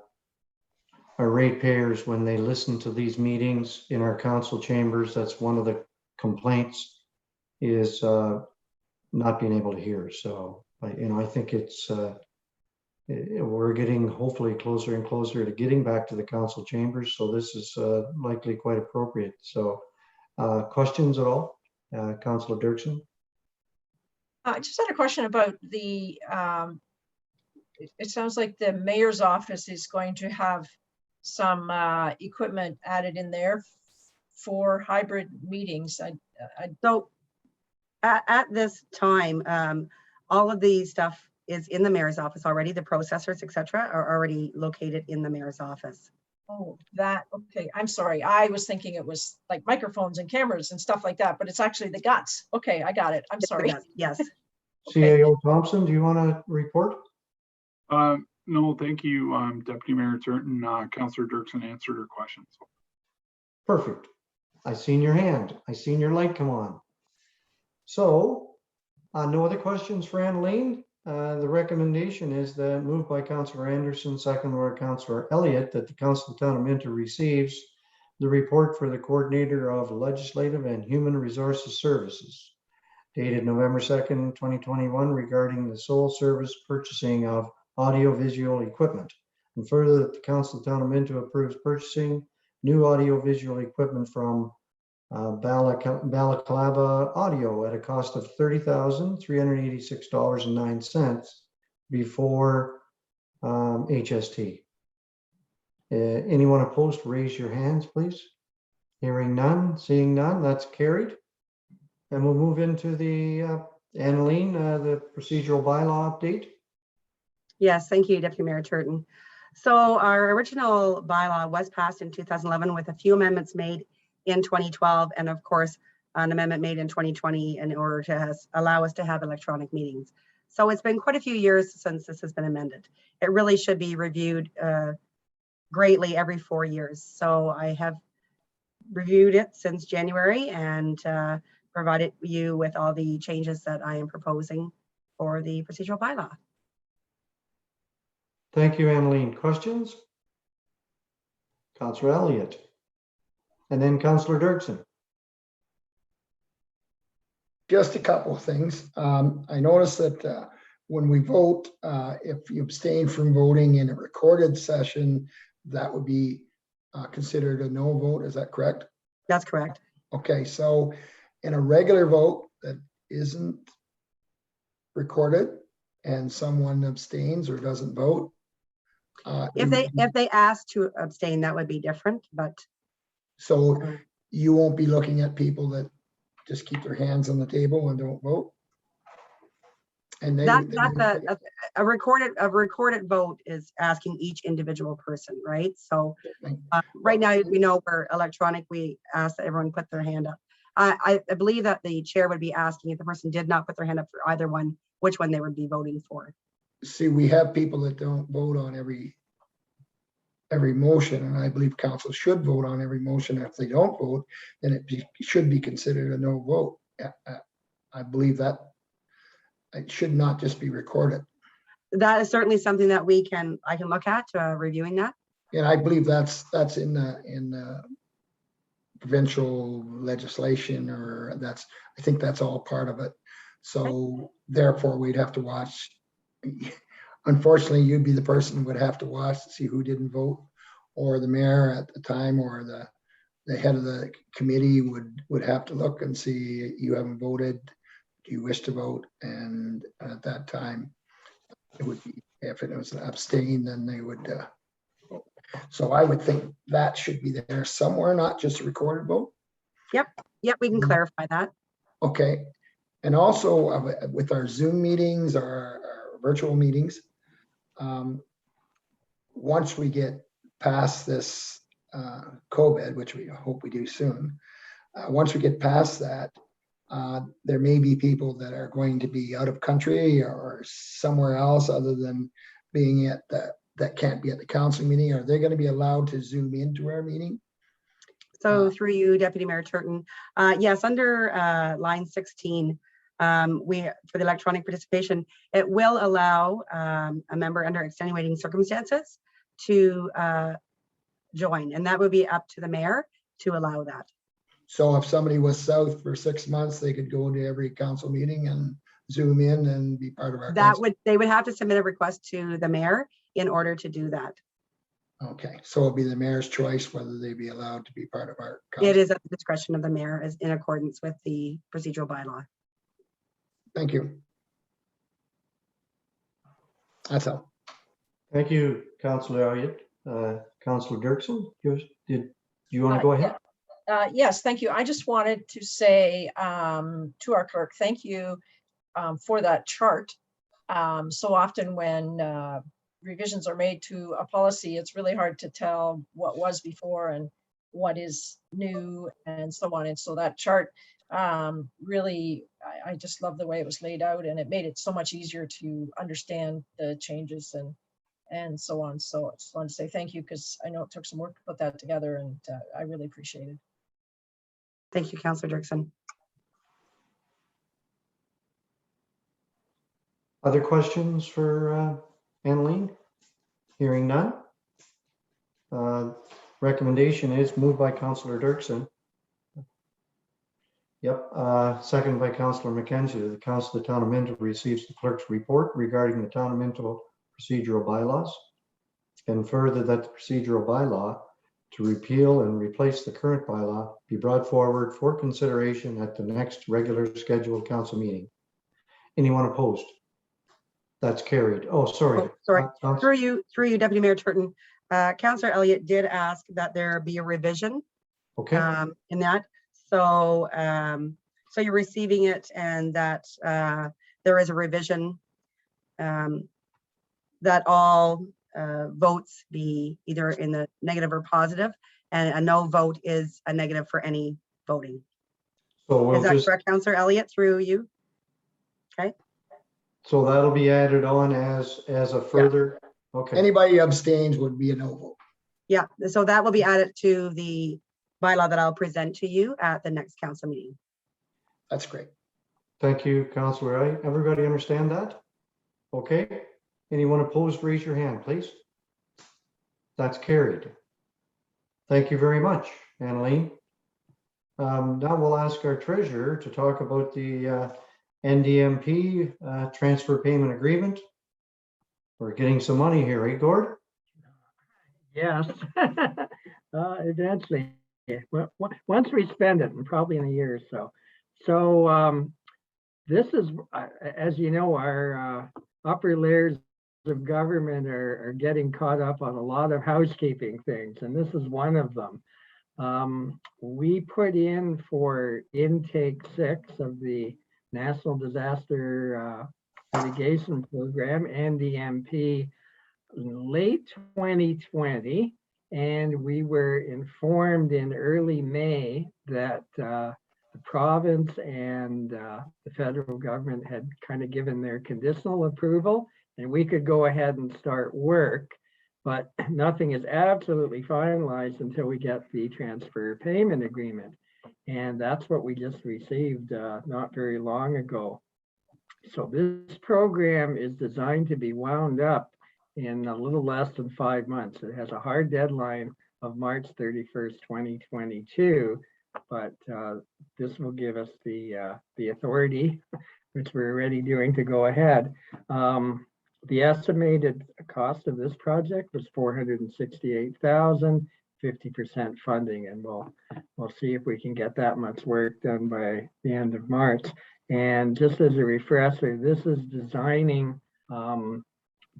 ratepayers, when they listen to these meetings in our council chambers, that's one of the complaints is not being able to hear. So, I think it's we're getting hopefully closer and closer to getting back to the council chambers. So this is likely quite appropriate. So questions at all? Councillor Dirksen? I just had a question about the, it sounds like the mayor's office is going to have some equipment added in there for hybrid meetings. So at this time, all of the stuff is in the mayor's office already. The processors, etc., are already located in the mayor's office. Oh, that, okay. I'm sorry. I was thinking it was like microphones and cameras and stuff like that, but it's actually the guts. Okay, I got it. I'm sorry. Yes. Okay. CAO Thompson, do you want to report? No, thank you, Deputy Mayor Turton. Councillor Dirksen answered her questions. Perfect. I seen your hand. I seen your light come on. So no other questions for Annalene. The recommendation is that moved by Councillor Anderson, second by Councillor Elliott, that the Council of Townamentos receives the report for the Coordinator of Legislative and Human Resources Services dated November 2nd, 2021 regarding the sole service purchasing of audiovisual equipment. And further, that the Council of Townamentos approves purchasing new audiovisual equipment from Balaclava Audio at a cost of $30,386.09 before HST. Anyone opposed, raise your hands, please. Hearing none, seeing none, that's carried. And we'll move into the Annalene, the procedural bylaw update. Yes, thank you, Deputy Mayor Turton. So our original bylaw was passed in 2011 with a few amendments made in 2012, and of course, an amendment made in 2020 in order to allow us to have electronic meetings. So it's been quite a few years since this has been amended. It really should be reviewed greatly every 4 years. So I have reviewed it since January and provided you with all the changes that I am proposing for the procedural bylaw. Thank you, Annalene. Questions? Councillor Elliott. And then Councillor Dirksen. Just a couple of things. I noticed that when we vote, if you abstain from voting in a recorded session, that would be considered a no vote. Is that correct? That's correct. Okay, so in a regular vote that isn't recorded and someone abstains or doesn't vote. If they ask to abstain, that would be different, but. So you won't be looking at people that just keep their hands on the table and don't vote? And That's a recorded vote is asking each individual person, right? So right now, we know we're electronic. We ask that everyone put their hand up. I believe that the chair would be asking if the person did not put their hand up for either one, which one they would be voting for. See, we have people that don't vote on every motion, and I believe council should vote on every motion. If they don't vote, then it should be considered a no vote. I believe that it should not just be recorded. That is certainly something that I can look at reviewing that. And I believe that's in the provincial legislation, or I think that's all part of it. So therefore, we'd have to watch. Unfortunately, you'd be the person who would have to watch to see who didn't vote, or the mayor at the time, or the head of the committee would have to look and see, you haven't voted, do you wish to vote? And at that time, it would be, if it was abstain, then they would vote. So I would think that should be there somewhere, not just a recorded vote. Yep, we can clarify that. Okay. And also with our Zoom meetings, our virtual meetings, once we get past this COVID, which we hope we do soon, once we get past that, there may be people that are going to be out of country or somewhere else other than being at that can't be at the council meeting. Are they going to be allowed to Zoom into our meeting? So through you, Deputy Mayor Turton, yes, under line 16, for the electronic participation, it will allow a member under extenuating circumstances to join, and that would be up to the mayor to allow that. So if somebody was south for 6 months, they could go to every council meeting and Zoom in and be part of our council? They would have to submit a request to the mayor in order to do that. Okay, so it'll be the mayor's choice whether they be allowed to be part of our council. It is at the discretion of the mayor as in accordance with the procedural bylaw. Thank you. That's all. Thank you, Councillor Elliott. Councillor Dirksen, did you want to go ahead? Yes, thank you. I just wanted to say to our clerk, thank you for that chart. So often when revisions are made to a policy, it's really hard to tell what was before and what is new and so on. And so that chart really, I just love the way it was laid out, and it made it so much easier to understand the changes and so on. So I just wanted to say thank you, because I know it took some work to put that together, and I really appreciate it. Thank you, Councillor Dirksen. Other questions for Annalene? Hearing none. Recommendation is moved by Councillor Dirksen. Yep, second by Councillor McKenzie. The Council of Townamentos receives the clerk's report regarding the Townamentos procedural bylaws, and further that the procedural bylaw to repeal and replace the current bylaw be brought forward for consideration at the next regular scheduled council meeting. Anyone opposed? That's carried. Oh, sorry. Oh, sorry. Through you, Deputy Mayor Turton. Councillor Elliott did ask that there be a revision. Okay. In that. So, so you're receiving it, and that there is a revision that all votes be either in the negative or positive, and a no vote is a negative for any voting. So we'll is that correct, Councillor Elliott? Through you. Okay. So that'll be added on as a further. Yeah. Okay. Anybody abstains would be a no vote. Yeah. So that will be added to the bylaw that I'll present to you at the next council meeting. That's great. Thank you, Councillor. Everybody understand that? Okay. Anyone opposed, raise your hand, please. That's carried. Thank you very much, Annalene. Now we'll ask our treasurer to talk about the NDMP transfer payment agreement. We're getting some money here, eh, Gord? Yes, eventually. Well, once we spend it, and probably in a year or so. So this is, as you know, our upper layers of government are getting caught up on a lot of housekeeping things, and this is one of them. We put in for intake 6 of the National Disaster Mitigation Program, NDMP, in late 2020, and we were informed in early May that the province and the federal government had kind of given their conditional approval, and we could go ahead and start work, but nothing is absolutely finalized until we get the transfer payment agreement. And that's what we just received not very long ago. So this program is designed to be wound up in a little less than 5 months. It has a hard deadline of March 31st, 2022, but this will give us the authority, which we're already doing, to go ahead. The estimated cost of this project was $468,000, 50% funding, and we'll see if we can get that much work done by the end of March. And just as a refresher, this is designing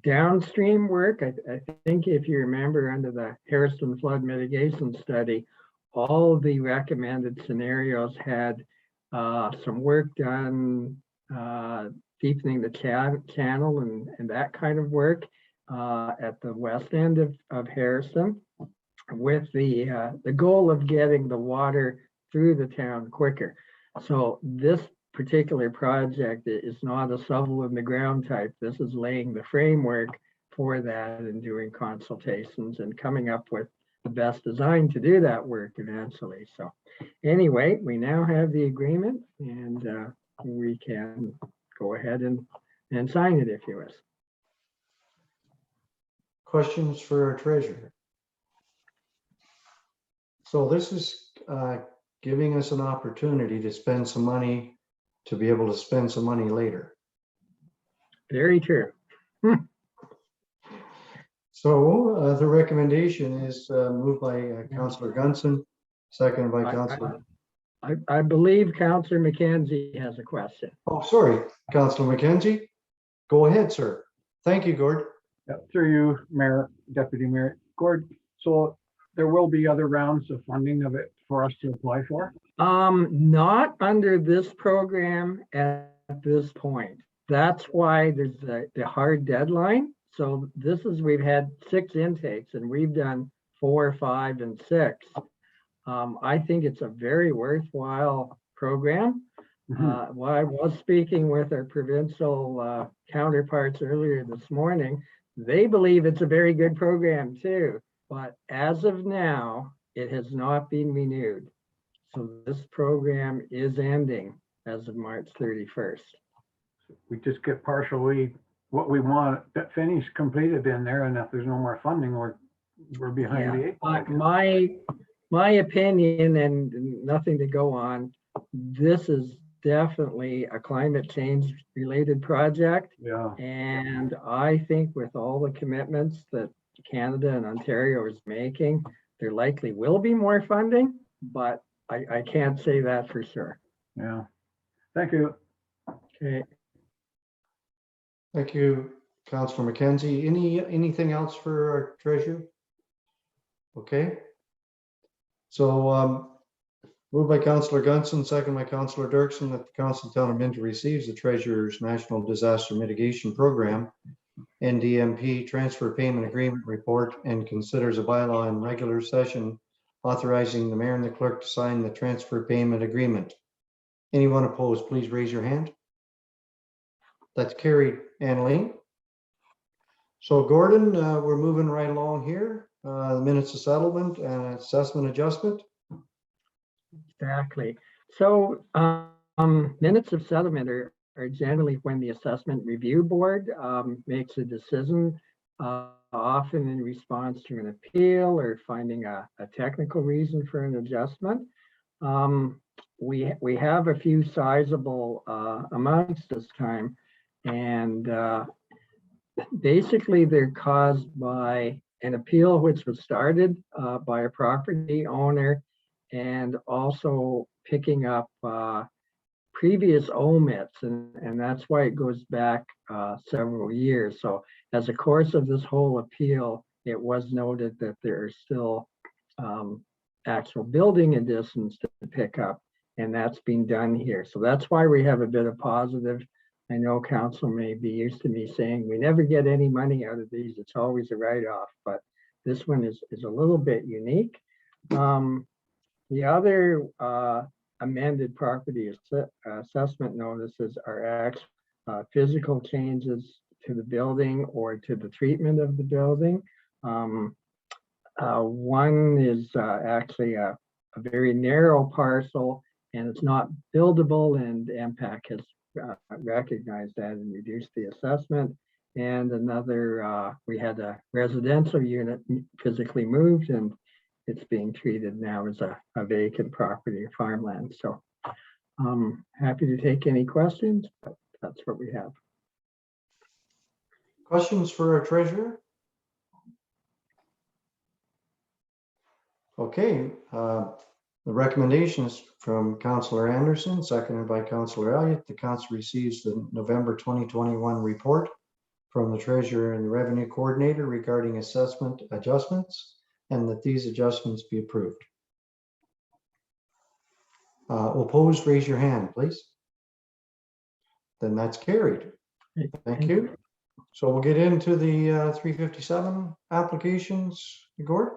downstream work. I think if you remember, under the Harrison flood mitigation study, all of the recommended scenarios had some work done deepening the channel and that kind of work. at the west end of Harrison with the goal of getting the water through the town quicker. So this particular project is not a shovel in the ground type. This is laying the framework for that and doing consultations and coming up with the best design to do that work eventually. So anyway, we now have the agreement and we can go ahead and sign it if you wish. Questions for our treasurer? So this is giving us an opportunity to spend some money, to be able to spend some money later. Very true. So the recommendation is moved by Councillor Gunson, seconded by Councillor. I believe Councillor McKenzie has a question. Oh, sorry, Councillor McKenzie. Go ahead, sir. Thank you, Gord. Yeah, through you, Mayor, Deputy Mayor Gord. So there will be other rounds of funding of it for us to apply for? Not under this program at this point. That's why there's the hard deadline. So we've had 6 intakes and we've done 4, 5, and 6. I think it's a very worthwhile program. Well, I was speaking with our provincial counterparts earlier this morning. They believe it's a very good program too, but as of now, it has not been renewed. So this program is ending as of March 31st. We just get partially what we want finished, completed in there, and if there's no more funding, we're behind the 8 ball. My opinion, and nothing to go on, this is definitely a climate change related project. Yeah. And I think with all the commitments that Canada and Ontario is making, there likely will be more funding, but I can't say that for sure. Yeah. Thank you. Okay. Thank you, Councillor McKenzie. Anything else for our treasurer? Okay. So moved by Councillor Gunson, second by Councillor Dirksen, that the Council of Townamentos receives the Treasurer's National Disaster Mitigation Program, NDMP Transfer Payment Agreement Report, and considers a bylaw in regular session authorizing the mayor and the clerk to sign the transfer payment agreement. Anyone opposed, please raise your hand. That's carried, Annalee. So Gordon, we're moving right along here. The minutes of settlement and assessment adjustment. Exactly. So minutes of settlement are generally when the assessment review board makes a decision, often in response to an appeal or finding a technical reason for an adjustment. We have a few sizable amounts this time, and basically they're caused by an appeal which was started by a property owner, and also picking up previous omits, and that's why it goes back several years. So as a course of this whole appeal, it was noted that there are still actual building additions to pick up, and that's being done here. So that's why we have a bit of positive. I know council may be used to me saying we never get any money out of these, it's always a write-off, but this one is a little bit unique. The other amended property assessment notices are physical changes to the building or to the treatment of the building. One is actually a very narrow parcel, and it's not buildable, and MPAC has recognized that and reduced the assessment. And another, we had a residential unit physically moved, and it's being treated now as a vacant property or farmland. So happy to take any questions, but that's what we have. Questions for our treasurer? Okay, the recommendation is from Councillor Anderson, seconded by Councillor Elliott. The council receives the November 2021 report from the treasurer and the revenue coordinator regarding assessment adjustments, and that these adjustments be approved. Opposed, raise your hand, please. Then that's carried. Thank you. So we'll get into the 357 applications, Gord.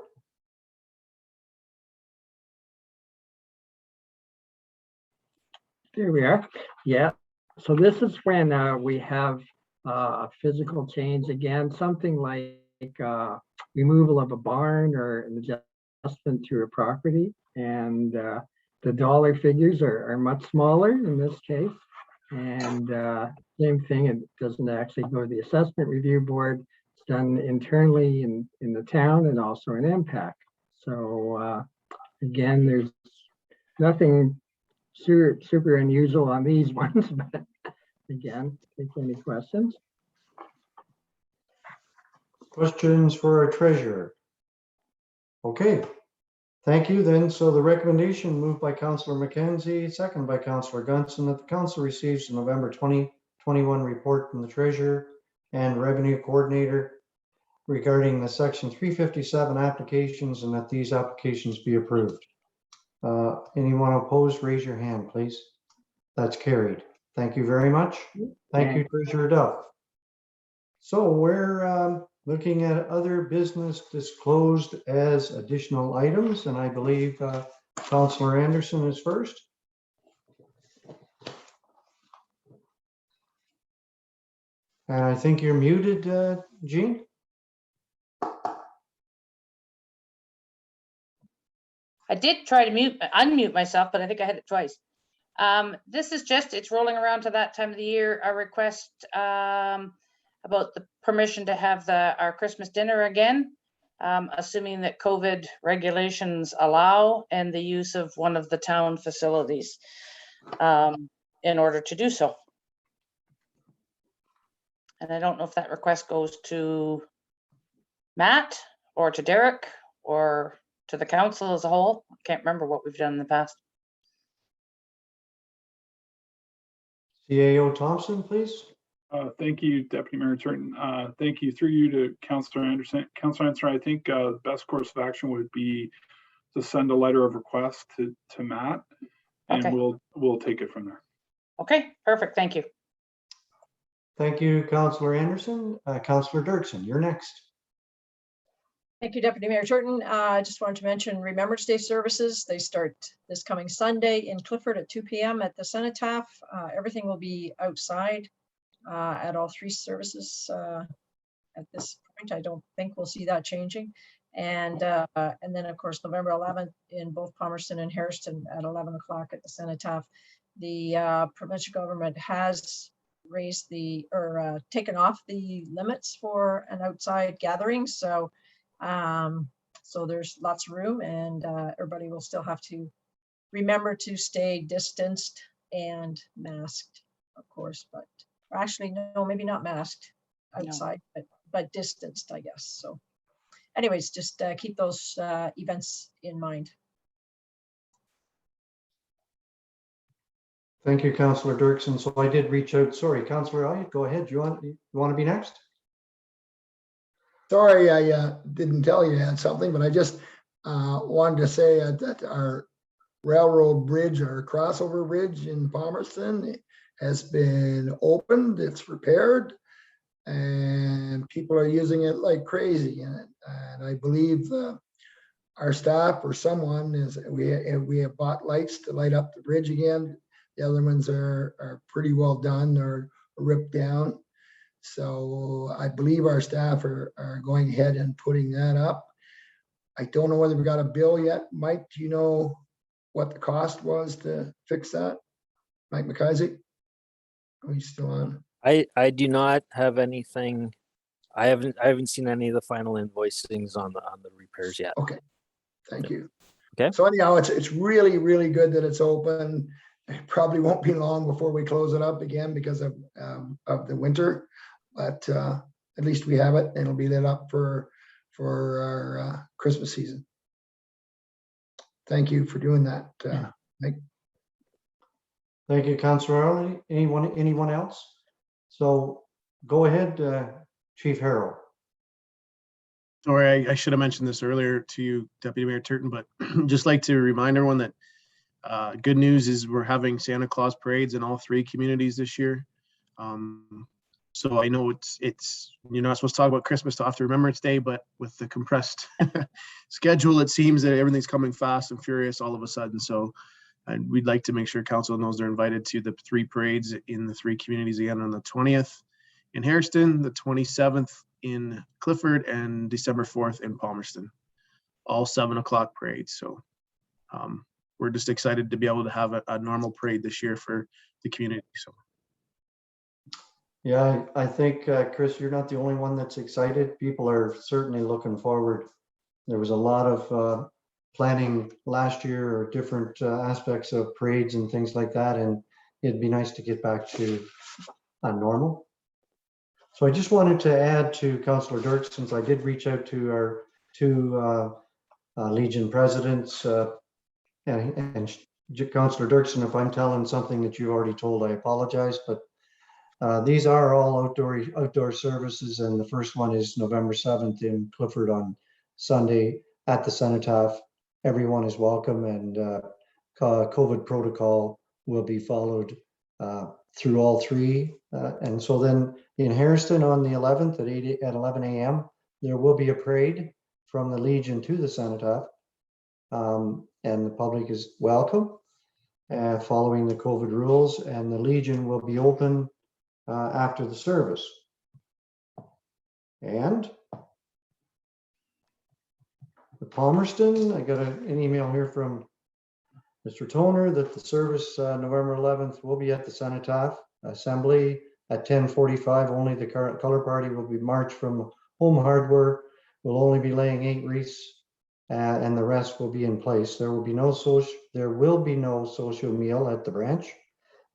There we are. Yeah. So this is when we have a physical change again, something like removal of a barn or an adjustment to a property. And the dollar figures are much smaller in this case. And same thing, it doesn't actually go to the assessment review board. It's done internally in the town and also in impact. So again, there's nothing super unusual on these ones, but again, take any questions. Questions for our treasurer? Okay, thank you then. So the recommendation moved by Councillor McKenzie, second by Councillor Gunson, that the council receives the November 2021 report from the treasurer and revenue coordinator regarding the section 357 applications and that these applications be approved. Anyone opposed, raise your hand, please. That's carried. Thank you very much. Thank you, Treasurer Duff. So we're looking at other business disclosed as additional items, and I believe Councillor Anderson is first. And I think you're muted, Jean. I did try to unmute myself, but I think I had it twice. This is just, it's rolling around to that time of the year, a request about the permission to have our Christmas dinner again, assuming that COVID regulations allow and the use of one of the town facilities in order to do so. And I don't know if that request goes to Matt or to Derek or to the council as a whole. I can't remember what we've done in the past. CAO Thompson, please. Thank you, Deputy Mayor Turton. Thank you through you to Councillor Anderson. Councillor Anderson, I think the best course of action would be to send a letter of request to Matt, and Okay. we'll take it from there. Okay, perfect. Thank you. Thank you, Councillor Anderson. Councillor Dirksen, you're next. Thank you, Deputy Mayor Turton. I just wanted to mention Remembrance Day Services. They start this coming Sunday in Clifford at 2 p.m. at the Cenotaph. Everything will be outside at all three services at this point. I don't think we'll see that changing. And then, of course, November 11th in both Palmerston and Hairston at 11 o'clock at the Cenotaph. The provincial government has raised taken off the limits for an outside gathering. So there's lots of room, and everybody will still have to remember to stay distanced and masked, of course, but actually, no, maybe not masked outside, no. but distanced, I guess. So anyways, just keep those events in mind. Thank you, Councillor Dirksen. So I did reach out. Sorry, Councillor Elliott, go ahead. You want to be next? Sorry, I didn't tell you had something, but I just wanted to say that our railroad bridge, our crossover bridge in Palmerston has been opened. It's repaired, and people are using it like crazy. And I believe our staff or someone we have bought lights to light up the bridge again. The other ones are pretty well done or ripped down. So I believe our staff are going ahead and putting that up. I don't know whether we got a bill yet. Mike, do you know what the cost was to fix that? Mike McIsaac? Are you still on? I do not have anything. I haven't seen any of the final invoicings on the repairs yet. Okay, thank you. Okay. So anyhow, it's really, really good that it's open. It probably won't be long before we close it up again because of the winter, but at least we have it and it'll be lit up for our Christmas season. Thank you for doing that, Mike. Thank you, Councillor Elliott. Anyone else? So go ahead, Chief Harrell. Sorry, I should have mentioned this earlier to you, Deputy Mayor Turton, but just like to remind everyone that good news is we're having Santa Claus parades in all three communities this year. So I know it's you're not supposed to talk about Christmas till after Remembrance Day, but with the compressed schedule, it seems that everything's coming fast and furious all of a sudden. So and we'd like to make sure council knows they're invited to the 3 parades in the 3 communities again on the 20th in Hairston, the 27th in Clifford, and December 4th in Palmerston. All 7 o'clock parades. So we're just excited to be able to have a normal parade this year for the community. So. Yeah, I think, Chris, you're not the only one that's excited. People are certainly looking forward. There was a lot of planning last year or different aspects of parades and things like that, and it'd be nice to get back to normal. So I just wanted to add to Councillor Dirk, since I did reach out to our 2 Legion presidents, and Councillor Dirksen, if I'm telling something that you already told, I apologize, but these are all outdoor services, and the first one is November 7th in Clifford on Sunday at the Cenotaph. Everyone is welcome, and COVID protocol will be followed through all 3. And so then in Hairston on the 11th at 11 a.m., there will be a parade from the Legion to the Cenotaph, and the public is welcome following the COVID rules, and the Legion will be open after the service. And the Palmerston, I got an email here from Mr. Toner that the service November 11th will be at the Cenotaph Assembly at 10:45. Only the current color party will be marched from Home Hardware. We'll only be laying 8 wreaths, and the rest will be in place. There will be no social meal at the branch.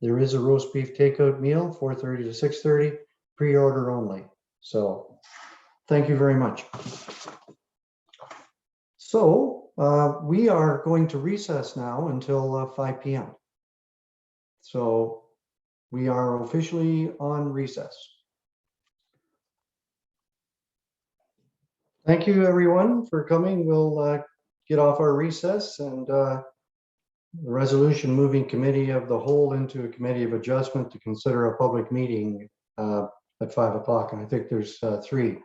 There is a roast beef takeout meal, 4:30 to 6:30, pre-order only. So thank you very much. So we are going to recess now until 5 p.m. So we are officially on recess. Thank you, everyone, for coming. We'll get off our recess, and the resolution moving committee of the whole into a committee of adjustment to consider a public meeting at 5 o'clock. And I think there's 3.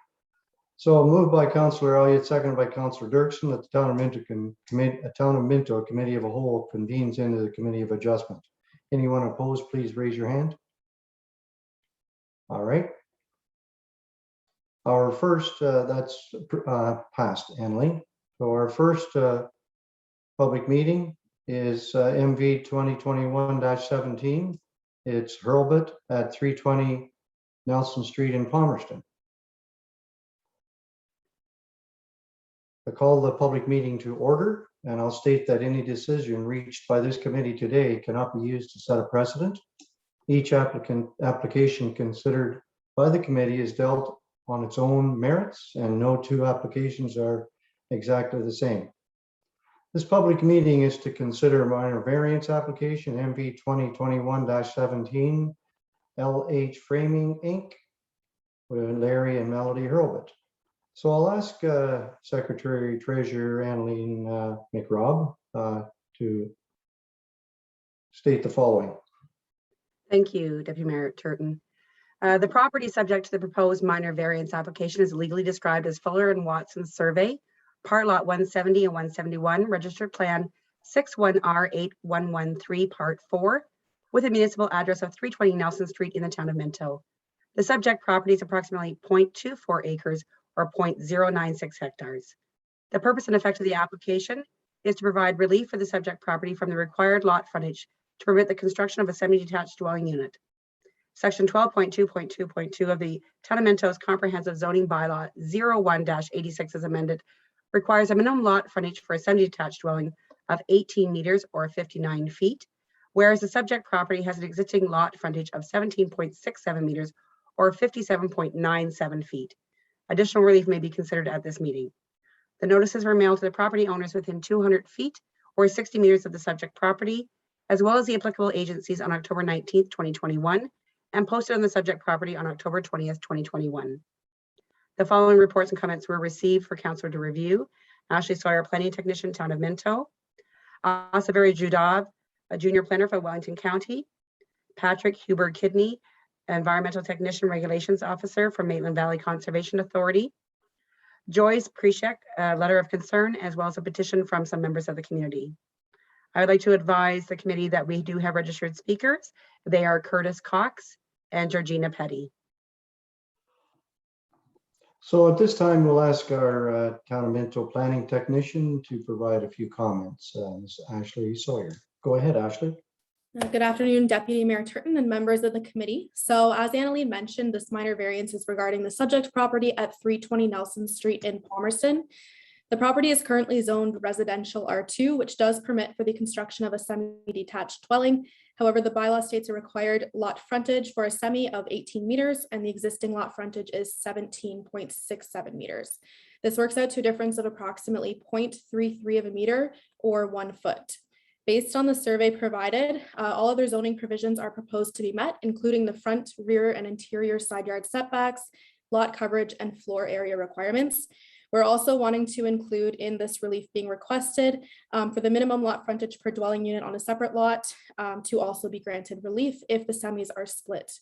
So moved by Councillor Elliott, seconded by Councillor Dirksen, that the Townamentos committee of a whole convenes into the committee of adjustment. Anyone opposed, please raise your hand. All right. Our first, that's passed, Annalee. So our first public meeting is MV 2021-17. It's Hurlbut at 320 Nelson Street in Palmerston. I call the public meeting to order, and I'll state that any decision reached by this committee today cannot be used to set a precedent. Each application considered by the committee is dealt on its own merits, and no 2 applications are exactly the same. This public meeting is to consider a minor variance application, MV 2021-17, LH Framing Inc., with Larry and Melody Hurlbut. So I'll ask Secretary Treasurer Annalene McRobb to state the following. Thank you, Deputy Mayor Turton. The property subject to the proposed minor variance application is legally described as Fuller and Watson Survey, Part Lot 170 and 171, Registered Plan 61R8113, Part 4, with a municipal address of 320 Nelson Street in the town of Minto. The subject property is approximately 0.24 acres or 0.096 hectares. The purpose and effect of the application is to provide relief for the subject property from the required lot frontage to permit the construction of a semi-detached dwelling unit. Section 12.2.2.2 of the Townamentos Comprehensive Zoning Bylaw 01-86 as amended requires a minimum lot frontage for a semi-detached dwelling of 18 meters or 59 feet, whereas the subject property has an existing lot frontage of 17.67 meters or 57.97 feet. Additional relief may be considered at this meeting. The notices were mailed to the property owners within 200 feet or 60 meters of the subject property, as well as the applicable agencies on October 19th, 2021, and posted on the subject property on October 20th, 2021. The following reports and comments were received for Councillor to review. Ashley Sawyer, Planning Technician, Town of Minto. Asaveri Judav, a Junior Planner for Wellington County. Patrick Huber Kidney, Environmental Technician Regulations Officer from Maitland Valley Conservation Authority. Joyce Preshek, a letter of concern, as well as a petition from some members of the community. I would like to advise the committee that we do have registered speakers. They are Curtis Cox and Georgina Petty. So at this time, we'll ask our Townamentos planning technician to provide a few comments. Ms. Ashley Sawyer. Go ahead, Ashley. Good afternoon, Deputy Mayor Turton and members of the committee. So as Annalee mentioned, this minor variance is regarding the subject property at 320 Nelson Street in Palmerston. The property is currently zoned residential R2, which does permit for the construction of a semi-detached dwelling. However, the bylaw states a required lot frontage for a semi of 18 meters, and the existing lot frontage is 17.67 meters. This works out to a difference of approximately 0.33 of a meter or 1 foot. Based on the survey provided, all other zoning provisions are proposed to be met, including the front, rear, and interior side yard setbacks, lot coverage, and floor area requirements. We're also wanting to include in this relief being requested for the minimum lot frontage per dwelling unit on a separate lot to also be granted relief if the semis are split.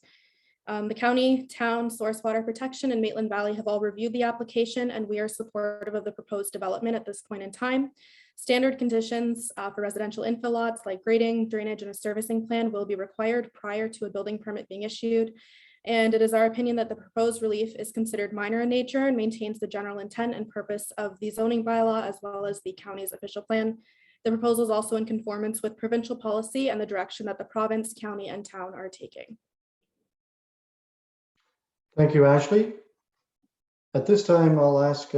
The county, town, source water protection, and Maitland Valley have all reviewed the application, and we are supportive of the proposed development at this point in time. Standard conditions for residential infill lots like grading, drainage, and a servicing plan will be required prior to a building permit being issued. And it is our opinion that the proposed relief is considered minor in nature and maintains the general intent and purpose of the zoning bylaw as well as the county's official plan. The proposal is also in conformance with provincial policy and the direction that the province, county, and town are taking. Thank you, Ashley. At this time, I'll ask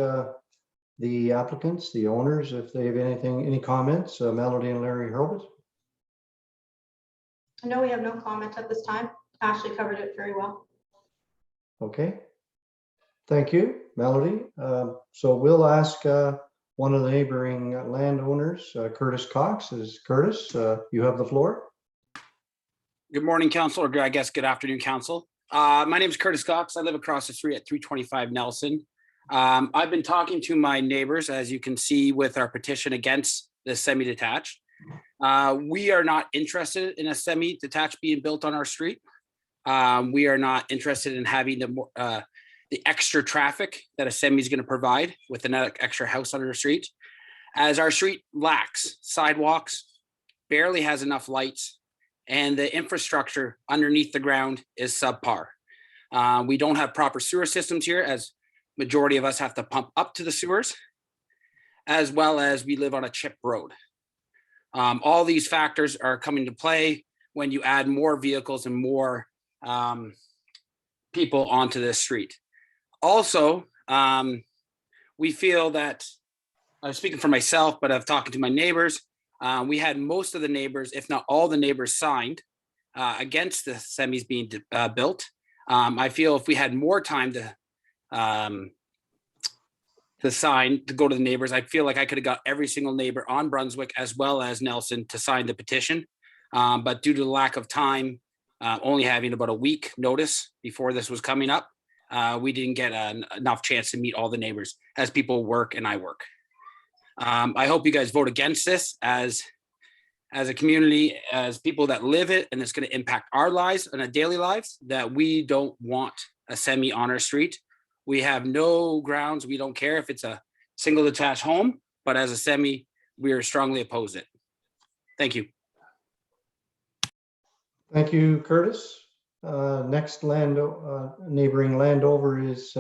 the applicants, the owners, if they have any comments. Melody and Larry Hurlbut. No, we have no comment at this time. Ashley covered it very well. Okay. Thank you, Melody. So we'll ask one of the neighboring landowners, Curtis Cox. Curtis, you have the floor. Good morning, Council, or I guess good afternoon, Council. My name is Curtis Cox. I live across the street at 325 Nelson. I've been talking to my neighbors, as you can see with our petition against the semi-detached. We are not interested in a semi-detached being built on our street. We are not interested in having the extra traffic that a semi is going to provide with another extra house on our street. As our street lacks sidewalks, barely has enough lights, and the infrastructure underneath the ground is subpar. We don't have proper sewer systems here, as majority of us have to pump up to the sewers, as well as we live on a chip road. All these factors are coming to play when you add more vehicles and more people onto this street. Also, we feel that, I'm speaking for myself, but I've talked to my neighbors. We had most of the neighbors, if not all the neighbors, signed against the semis being built. I feel if we had more time to sign, to go to the neighbors, I feel like I could have got every single neighbor on Brunswick as well as Nelson to sign the petition. But due to the lack of time, only having about a week notice before this was coming up, we didn't get enough chance to meet all the neighbors as people work and I work. I hope you guys vote against this as a community, as people that live it, and it's going to impact our lives and our daily lives, that we don't want a semi on our street. We have no grounds. We don't care if it's a single detached home, but as a semi, we are strongly opposed it. Thank you. Thank you, Curtis. Next neighboring landover is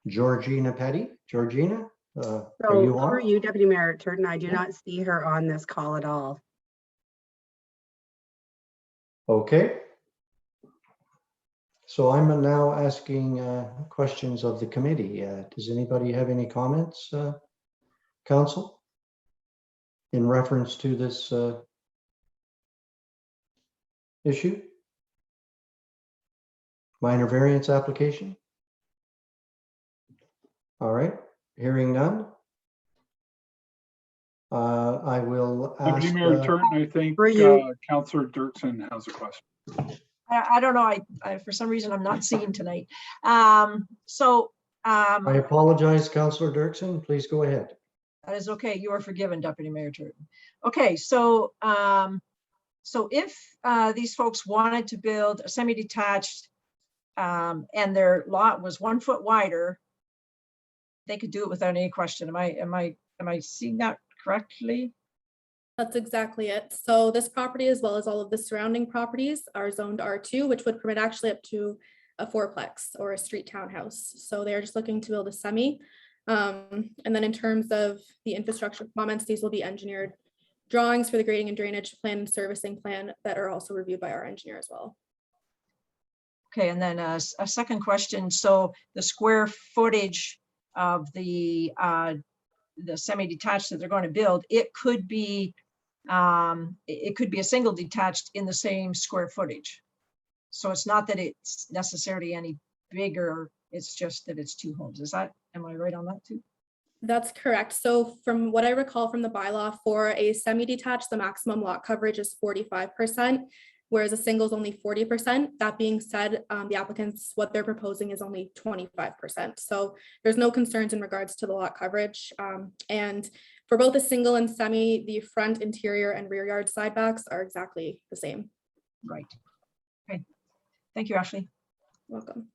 Georgina Petty. Georgina, are you on? For you, Deputy Mayor Turton, I do not see her on this call at all. Okay. So I'm now asking questions of the committee. Does anybody have any comments, Council, in reference to this issue? Minor variance application? All right, hearing none. I will ask. Deputy Mayor Turton, I think Councillor Dirksen has a question. I don't know. I for some reason I'm not seeing tonight. I apologize, Councillor Dirksen. Please go ahead. That is okay. You are forgiven, Deputy Mayor Turton. Okay, so So if these folks wanted to build a semi-detached and their lot was 1 foot wider, they could do it without any question. Am I seeing that correctly? That's exactly it. So this property, as well as all of the surrounding properties, are zoned R2, which would permit actually up to a fourplex or a street townhouse. So they're just looking to build a semi. And then in terms of the infrastructure comments, these will be engineered drawings for the grading and drainage plan and servicing plan that are also reviewed by our engineer as well. Okay, and then a second question. So the square footage of the semi-detached that they're going to build, it could be a single detached in the same square footage. So it's not that it's necessarily any bigger, it's just that it's 2 homes. Am I right on that too? That's correct. So from what I recall from the bylaw, for a semi-detached, the maximum lot coverage is 45%, whereas a single is only 40%. That being said, the applicants, what they're proposing is only 25%. So there's no concerns in regards to the lot coverage. And for both a single and semi, the front, interior, and rear yard side backs are exactly the same. Right. Okay. Thank you, Ashley. Welcome.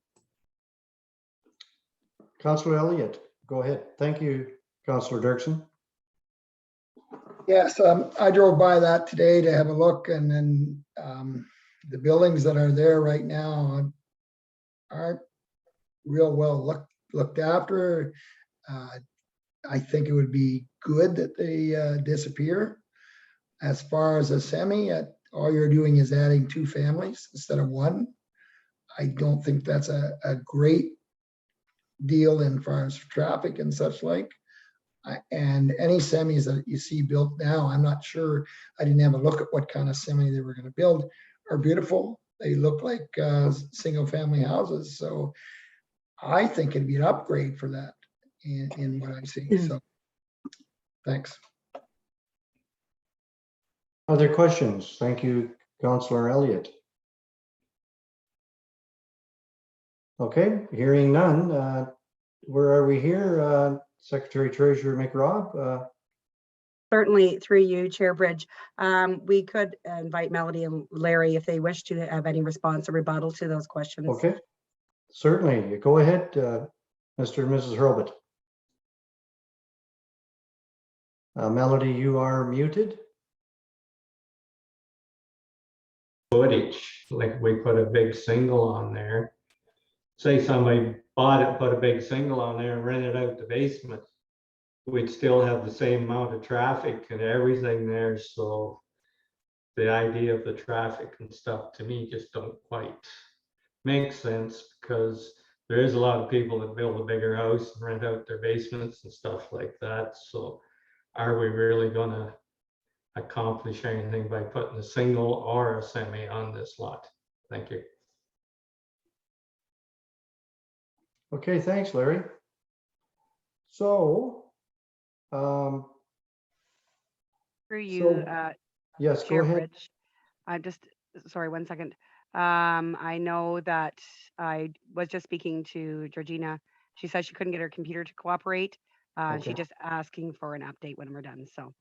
Councillor Elliott, go ahead. Thank you, Councillor Dirksen. Yes, I drove by that today to have a look, and then the buildings that are there right now aren't real well looked after. I think it would be good that they disappear. As far as a semi, all you're doing is adding 2 families instead of 1. I don't think that's a great deal in far as traffic and such like. And any semis that you see built now, I'm not sure, I didn't have a look at what kind of semi they were going to build, are beautiful. They look like single family houses. So I think it'd be an upgrade for that in what I see. So thanks. Other questions? Thank you, Councillor Elliott. Okay, hearing none. Where are we here? Secretary Treasurer McRobb? Certainly, through you, Chair Bridge. We could invite Melody and Larry if they wish to have any response or rebuttal to those questions. Okay, certainly. Go ahead, Mr. and Mrs. Hurlbut. Melody, you are muted. Footage, like we put a big single on there. Say somebody bought it, put a big single on there and rented out the basement. We'd still have the same amount of traffic and everything there. So the idea of the traffic and stuff to me just don't quite make sense, because there is a lot of people that build a bigger house and rent out their basements and stuff like that. So are we really gonna accomplish anything by putting a single or a semi on this lot? Thank you. Okay, thanks, Larry. So, through you, yes, Chair go ahead. Bridge. I'm just, sorry, 1 second. I know that I was just speaking to Georgina. She said she couldn't get her computer to cooperate. Okay. She's just asking for an update when we're done. So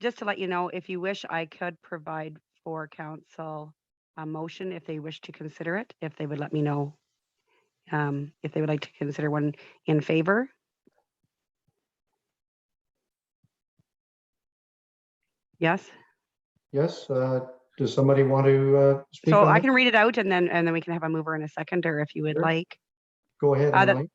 just to let you know, if you wish, I could provide for council a motion if they wish to consider it, if they would let me know if they would like to consider one in favor. Yes. Yes. Does somebody want to speak? So on I it? can read it out and then we can have a mover and a seconder if you would Sure. like. Go ahead, Emily.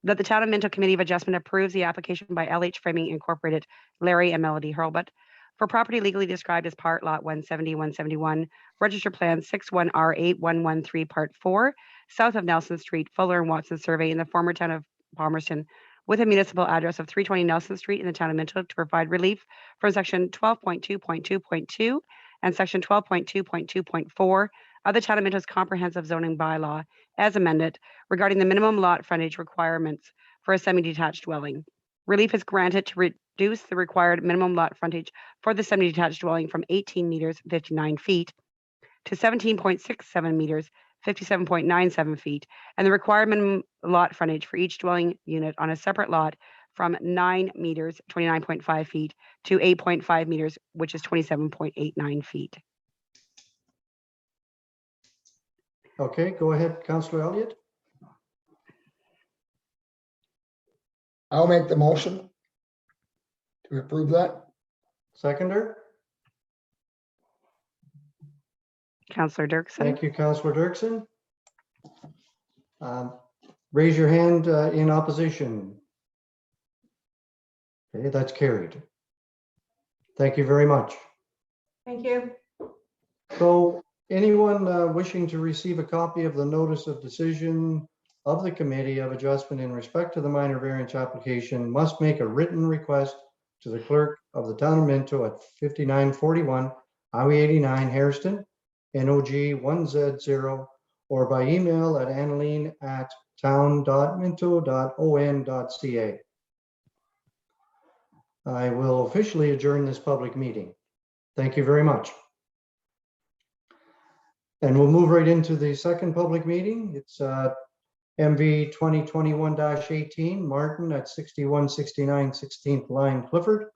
That the Townamentos Committee of Adjustment approves the application by LH Framing Incorporated, Larry and Melody Hurlbut, for property legally described as Part Lot 170, 171, Register Plan 61R8113, Part 4, south of Nelson Street, Fuller and Watson Survey in the former town of Palmerston, with a municipal address of 320 Nelson Street in the town of Minto, to provide relief from Section 12.2.2.2 and Section 12.2.2.4 of the Townamentos Comprehensive Zoning Bylaw, as amended, regarding the minimum lot frontage requirements for a semi-detached dwelling. Relief is granted to reduce the required minimum lot frontage for the semi-detached dwelling from 18 meters, 59 feet, to 17.67 meters, 57.97 feet, and the required minimum lot frontage for each dwelling unit on a separate lot from 9 meters, 29.5 feet, to 8.5 meters, which is 27.89 feet. Okay, go ahead, Councillor Elliott. I'll make the motion to approve that. Seconder. Councillor Dirksen. Thank you, Councillor Dirksen. Raise your hand in opposition. Okay, that's carried. Thank you very much. Thank you. So anyone wishing to receive a copy of the notice of decision of the Committee of Adjustment in respect to the minor variance application must make a written request to the clerk of the town of Minto at 5941 Highway 89 Hairston, NOG 1Z0, or by email at annaline@town.minto.on.ca. I will officially adjourn this public meeting. Thank you very much. And we'll move right into the second public meeting. It's MV 2021-18, Martin at 6169 16th line, Clifford.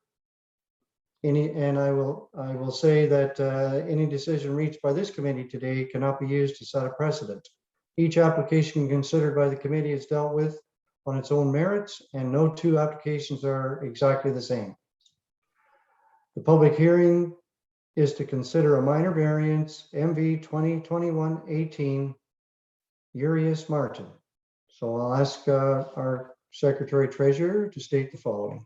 I will say that any decision reached by this committee today cannot be used to set a precedent. Each application considered by the committee is dealt with on its own merits, and no two applications are exactly the same. The public hearing is to consider a minor variance, MV 2021-18, Urias Martin. So I'll ask our Secretary Treasurer to state the following.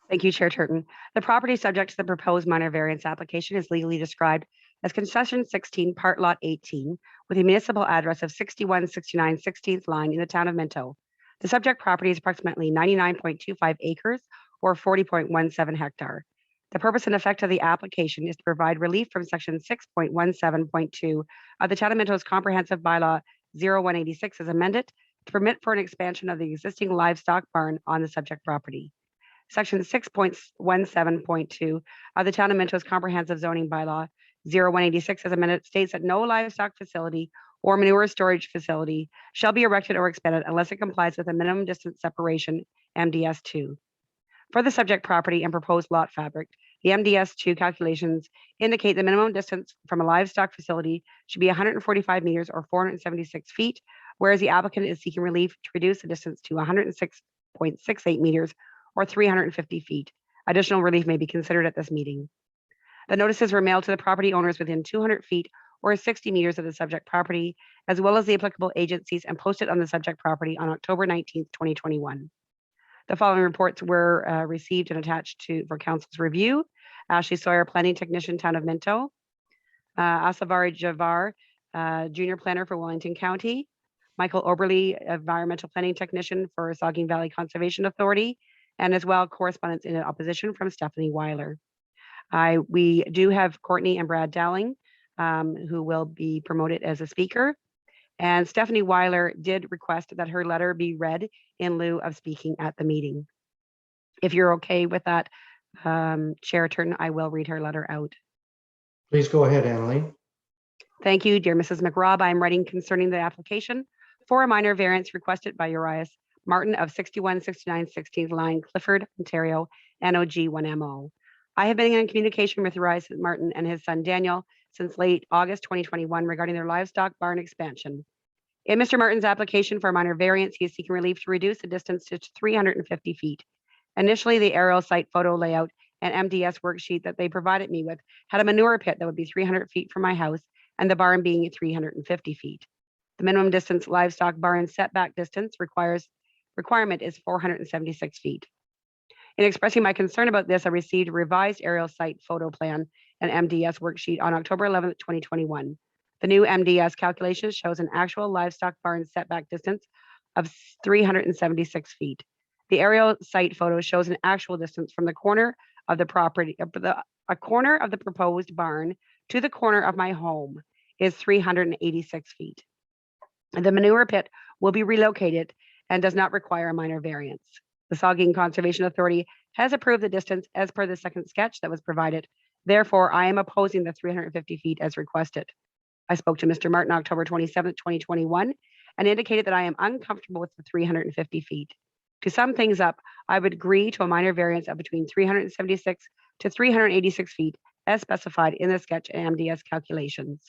Thank you, Chair Turton. The property subject to the proposed minor variance application is legally described as concession 16, part lot 18, with a municipal address of 6169 16th line in the town of Minto. The subject property is approximately 99.25 acres or 40.17 hectare. The purpose and effect of the application is to provide relief from section 6.17.2 of the Townamentos Comprehensive Bylaw 0186 as amended to permit for an expansion of the existing livestock barn on the subject property. Section 6.17.2 of the Townamentos Comprehensive Zoning Bylaw 0186 as amended states that no livestock facility or manure storage facility shall be erected or expanded unless it complies with a minimum distance separation MDS2. For the subject property and proposed lot fabric, the MDS2 calculations indicate the minimum distance from a livestock facility should be 145 meters or 476 feet, whereas the applicant is seeking relief to reduce the distance to 106.68 meters or 350 feet. Additional relief may be considered at this meeting. The notices were mailed to the property owners within 200 feet or 60 meters of the subject property, as well as the applicable agencies, and posted on the subject property on October 19th, 2021. The following reports were received and attached for council's review. Ashley Sawyer, Planning Technician, Town of Minto. Asavari Javar, Junior Planner for Wellington County. Michael Oberly, Environmental Planning Technician for Saugeen Valley Conservation Authority. And as well, correspondence in opposition from Stephanie Weiler. We do have Courtney and Brad Dowling, who will be promoted as a speaker. And Stephanie Weiler did request that her letter be read in lieu of speaking at the meeting. If you're okay with that, Chair Turton, I will read her letter out. Please go ahead, Annalee. Thank you, dear Mrs. McRobb. I'm writing concerning the application for a minor variance requested by Urias Martin of 6169 16th line, Clifford, Ontario, NOG 1MO. I have been in communication with Urias Martin and his son Daniel since late August 2021 regarding their livestock barn expansion. In Mr. Martin's application for a minor variance, he is seeking relief to reduce the distance to 350 feet. Initially, the aerial site photo layout and MDS worksheet that they provided me with had a manure pit that would be 300 feet from my house and the barn being 350 feet. The minimum distance livestock barn setback distance requirement is 476 feet. In expressing my concern about this, I received a revised aerial site photo plan and MDS worksheet on October 11th, 2021. The new MDS calculation shows an actual livestock barn setback distance of 376 feet. The aerial site photo shows an actual distance from the corner of the property, a corner of the proposed barn to the corner of my home is 386 feet. The manure pit will be relocated and does not require a minor variance. The Saugeen Conservation Authority has approved the distance as per the second sketch that was provided. Therefore, I am opposing the 350 feet as requested. I spoke to Mr. Martin October 27th, 2021, and indicated that I am uncomfortable with the 350 feet. To sum things up, I would agree to a minor variance of between 376 to 386 feet as specified in the sketch and MDS calculations.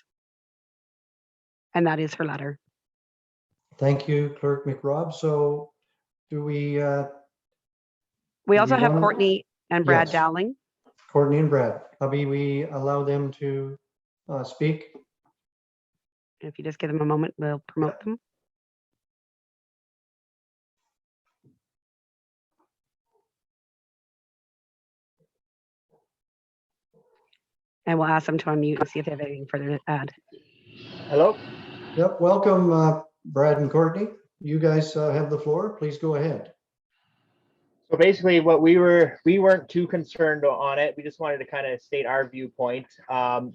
And that is her letter. Thank you, Clerk McRobb. So do we? We do also have wanna- Courtney and Brad Yes. Dowling. Courtney and Brad, Abby, we allow them to speak? If you just give them a moment, we'll promote them. And we'll ask them to unmute and see if they have anything further to add. Hello. Yep, welcome, Brad and Courtney. You guys have the floor. Please go ahead. So basically what we weren't too concerned on it. We just wanted to kind of state our viewpoint. The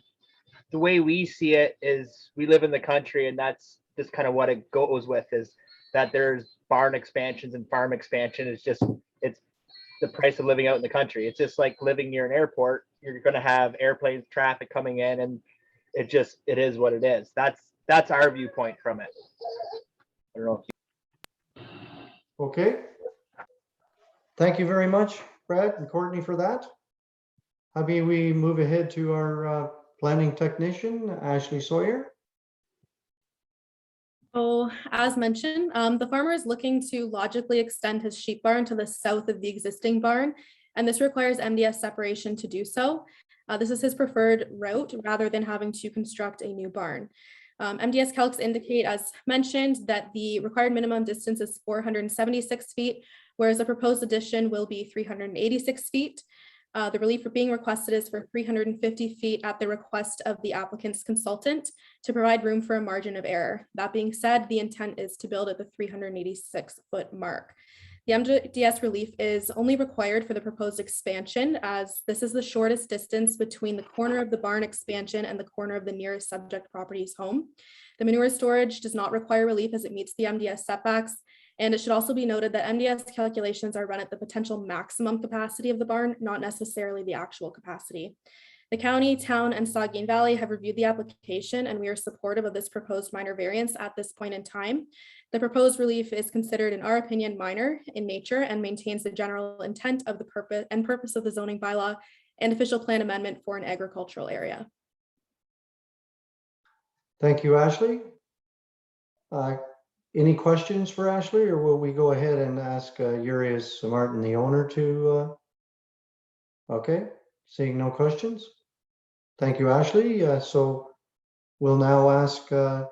way we see it is we live in the country, and that's just kind of what it goes with, is that there's barn expansions and farm expansion. It's the price of living out in the country. It's just like living near an airport. You're going to have airplanes, traffic coming in, and it is what it is. That's our viewpoint from it. I don't know if Okay. Thank you very much, Brad and Courtney, for that. Abby, we move ahead to our planning technician, Ashley Sawyer. So as mentioned, the farmer is looking to logically extend his sheep barn to the south of the existing barn, and this requires MDS separation to do so. This is his preferred route rather than having to construct a new barn. MDS calcs indicate, as mentioned, that the required minimum distance is 476 feet, whereas the proposed addition will be 386 feet. The relief being requested is for 350 feet at the request of the applicant's consultant to provide room for a margin of error. That being said, the intent is to build at the 386-foot mark. The MDS relief is only required for the proposed expansion, as this is the shortest distance between the corner of the barn expansion and the corner of the nearest subject property's home. The manure storage does not require relief as it meets the MDS setbacks. And it should also be noted that MDS calculations are run at the potential maximum capacity of the barn, not necessarily the actual capacity. The county, town, and Saugeen Valley have reviewed the application, and we are supportive of this proposed minor variance at this point in time. The proposed relief is considered, in our opinion, minor in nature and maintains the general intent of the purpose of the zoning bylaw and official plan amendment for an agricultural area. Thank you, Ashley. Any questions for Ashley, or will we go ahead and ask Urias Martin, the owner, to? Okay, seeing no questions. Thank you, Ashley. So we'll now ask the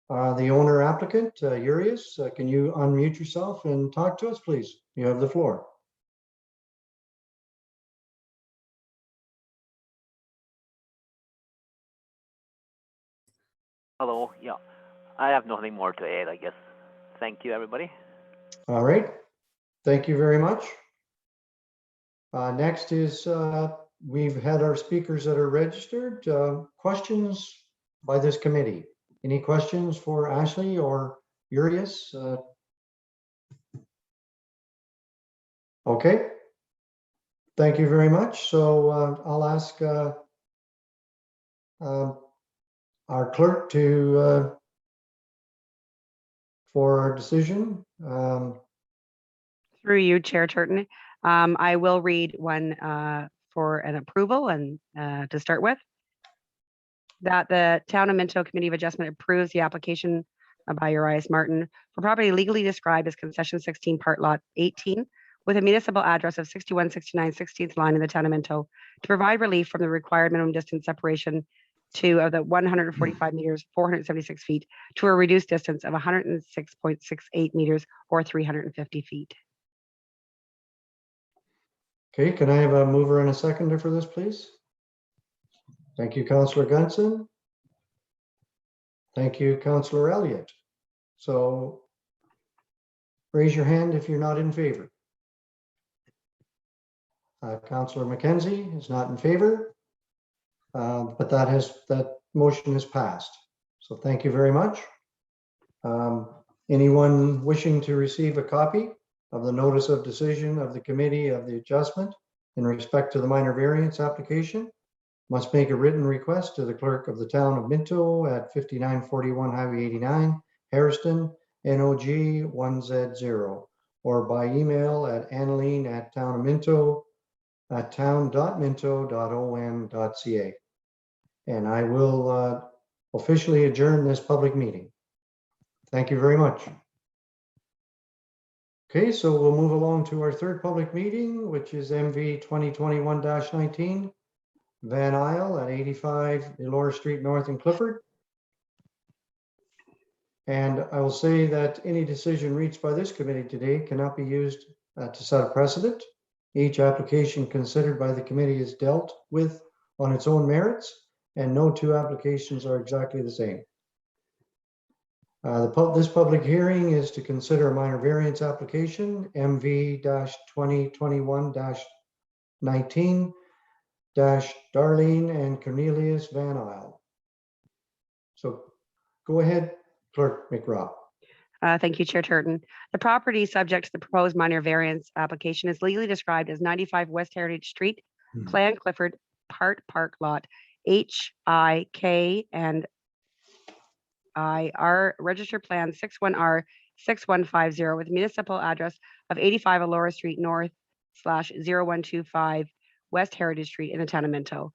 owner applicant, Urias. Can you unmute yourself and talk to us, please? You have the floor. Hello. Yeah, I have nothing more to add, I guess. Thank you, everybody. All right. Thank you very much. Next is we've had our speakers that are registered. Questions by this committee? Any questions for Ashley or Urias? Okay. Thank you very much. So I'll ask our clerk to for our decision. Through you, Chair Turton. I will read one for an approval and to start with. That the Townamentos Committee of Adjustment approves the application by Urias Martin for property legally described as Concession 16 Part Lot 18 with a municipal address of 6169 16th line in the Townamentos to provide relief from the required minimum distance separation to the 145 meters, 476 feet to a reduced distance of 106.68 meters or 350 feet. Okay, can I have a mover and a seconder for this, please? Thank you, Councillor Gunson. Thank you, Councillor Elliott. So raise your hand if you're not in favor. Councillor McKenzie is not in favor, but that motion has passed. So thank you very much. Anyone wishing to receive a copy of the notice of decision of the Committee of the Adjustment in respect to the minor variance application must make a written request to the clerk of the town of Minto at 5941 Highway 89, Harriston, NOG 1Z0, or by email at town.minto@town.minto.on.ca. And I will officially adjourn this public meeting. Thank you very much. Okay, so we'll move along to our third public meeting, which is MV 2021-19, Van Isle at 85 Elora Street North in Clifford. And I will say that any decision reached by this committee today cannot be used to set a precedent. Each application considered by the committee is dealt with on its own merits, and no two applications are exactly the same. This public hearing is to consider a minor variance application, MV-2021-19, Darlene and Cornelius Van Isle. So go ahead, Clerk McRobb. Thank you, Chair Turton. The property subject to the proposed minor variance application is legally described as 95 West Heritage Street, Clan Clifford, Part Park Lot, HIK and IR Register Plan 61R6150 with municipal address of 85 Elora Street North /0125 West Heritage Street in the Townamento.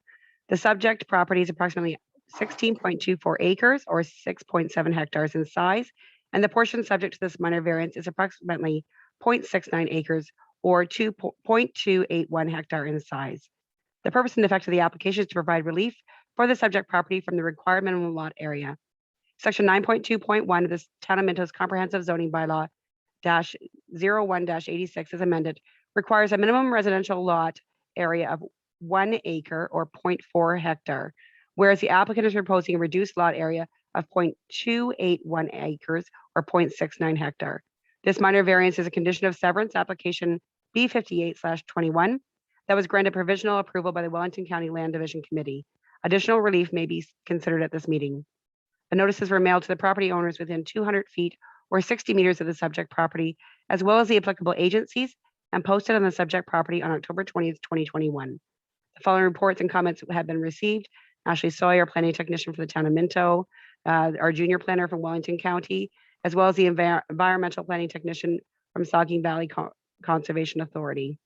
The subject property is approximately 16.24 acres or 6.7 hectares in size, and the portion subject to this minor variance is approximately 0.69 acres or 2.281 hectare in size. The purpose and effect of the application is to provide relief for the subject property from the required minimum lot area. Section 9.2.1 of the Townamentos Comprehensive Zoning Bylaw -01-86 is amended, requires a minimum residential lot area of 1 acre or 0.4 hectare, whereas the applicant is proposing a reduced lot area of 0.281 acres or 0.69 hectare. This minor variance is a condition of severance application B58/21 that was granted provisional approval by the Wellington County Land Division Committee. Additional relief may be considered at this meeting. The notices were mailed to the property owners within 200 feet or 60 meters of the subject property, as well as the applicable agencies, and posted on the subject property on October 20th, 2021. The following reports and comments have been received. Ashley Sawyer, planning technician for the town of Minto, our junior planner from Wellington County, as well as the environmental planning technician from Saugeen Valley Conservation Authority.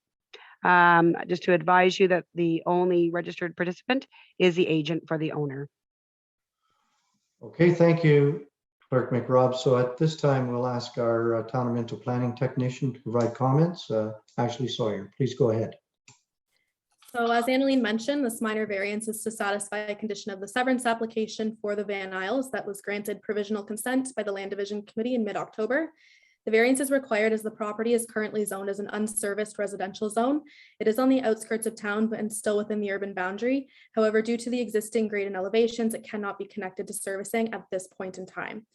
Just to advise you that the only registered participant is the agent for the owner. Okay, thank you, Clerk McRobb. So at this time, we'll ask our Townamento planning technician to provide comments. Ashley Sawyer, please go ahead. So as Annalene mentioned, this minor variance is to satisfy a condition of the severance application for the Van Isles that was granted provisional consent by the Land Division Committee in mid-October. The variance is required as the property is currently zoned as an unserviced residential zone. It is on the outskirts of town and still within the urban boundary. However, due to the existing grade and elevations, it cannot be connected to servicing at this point in time.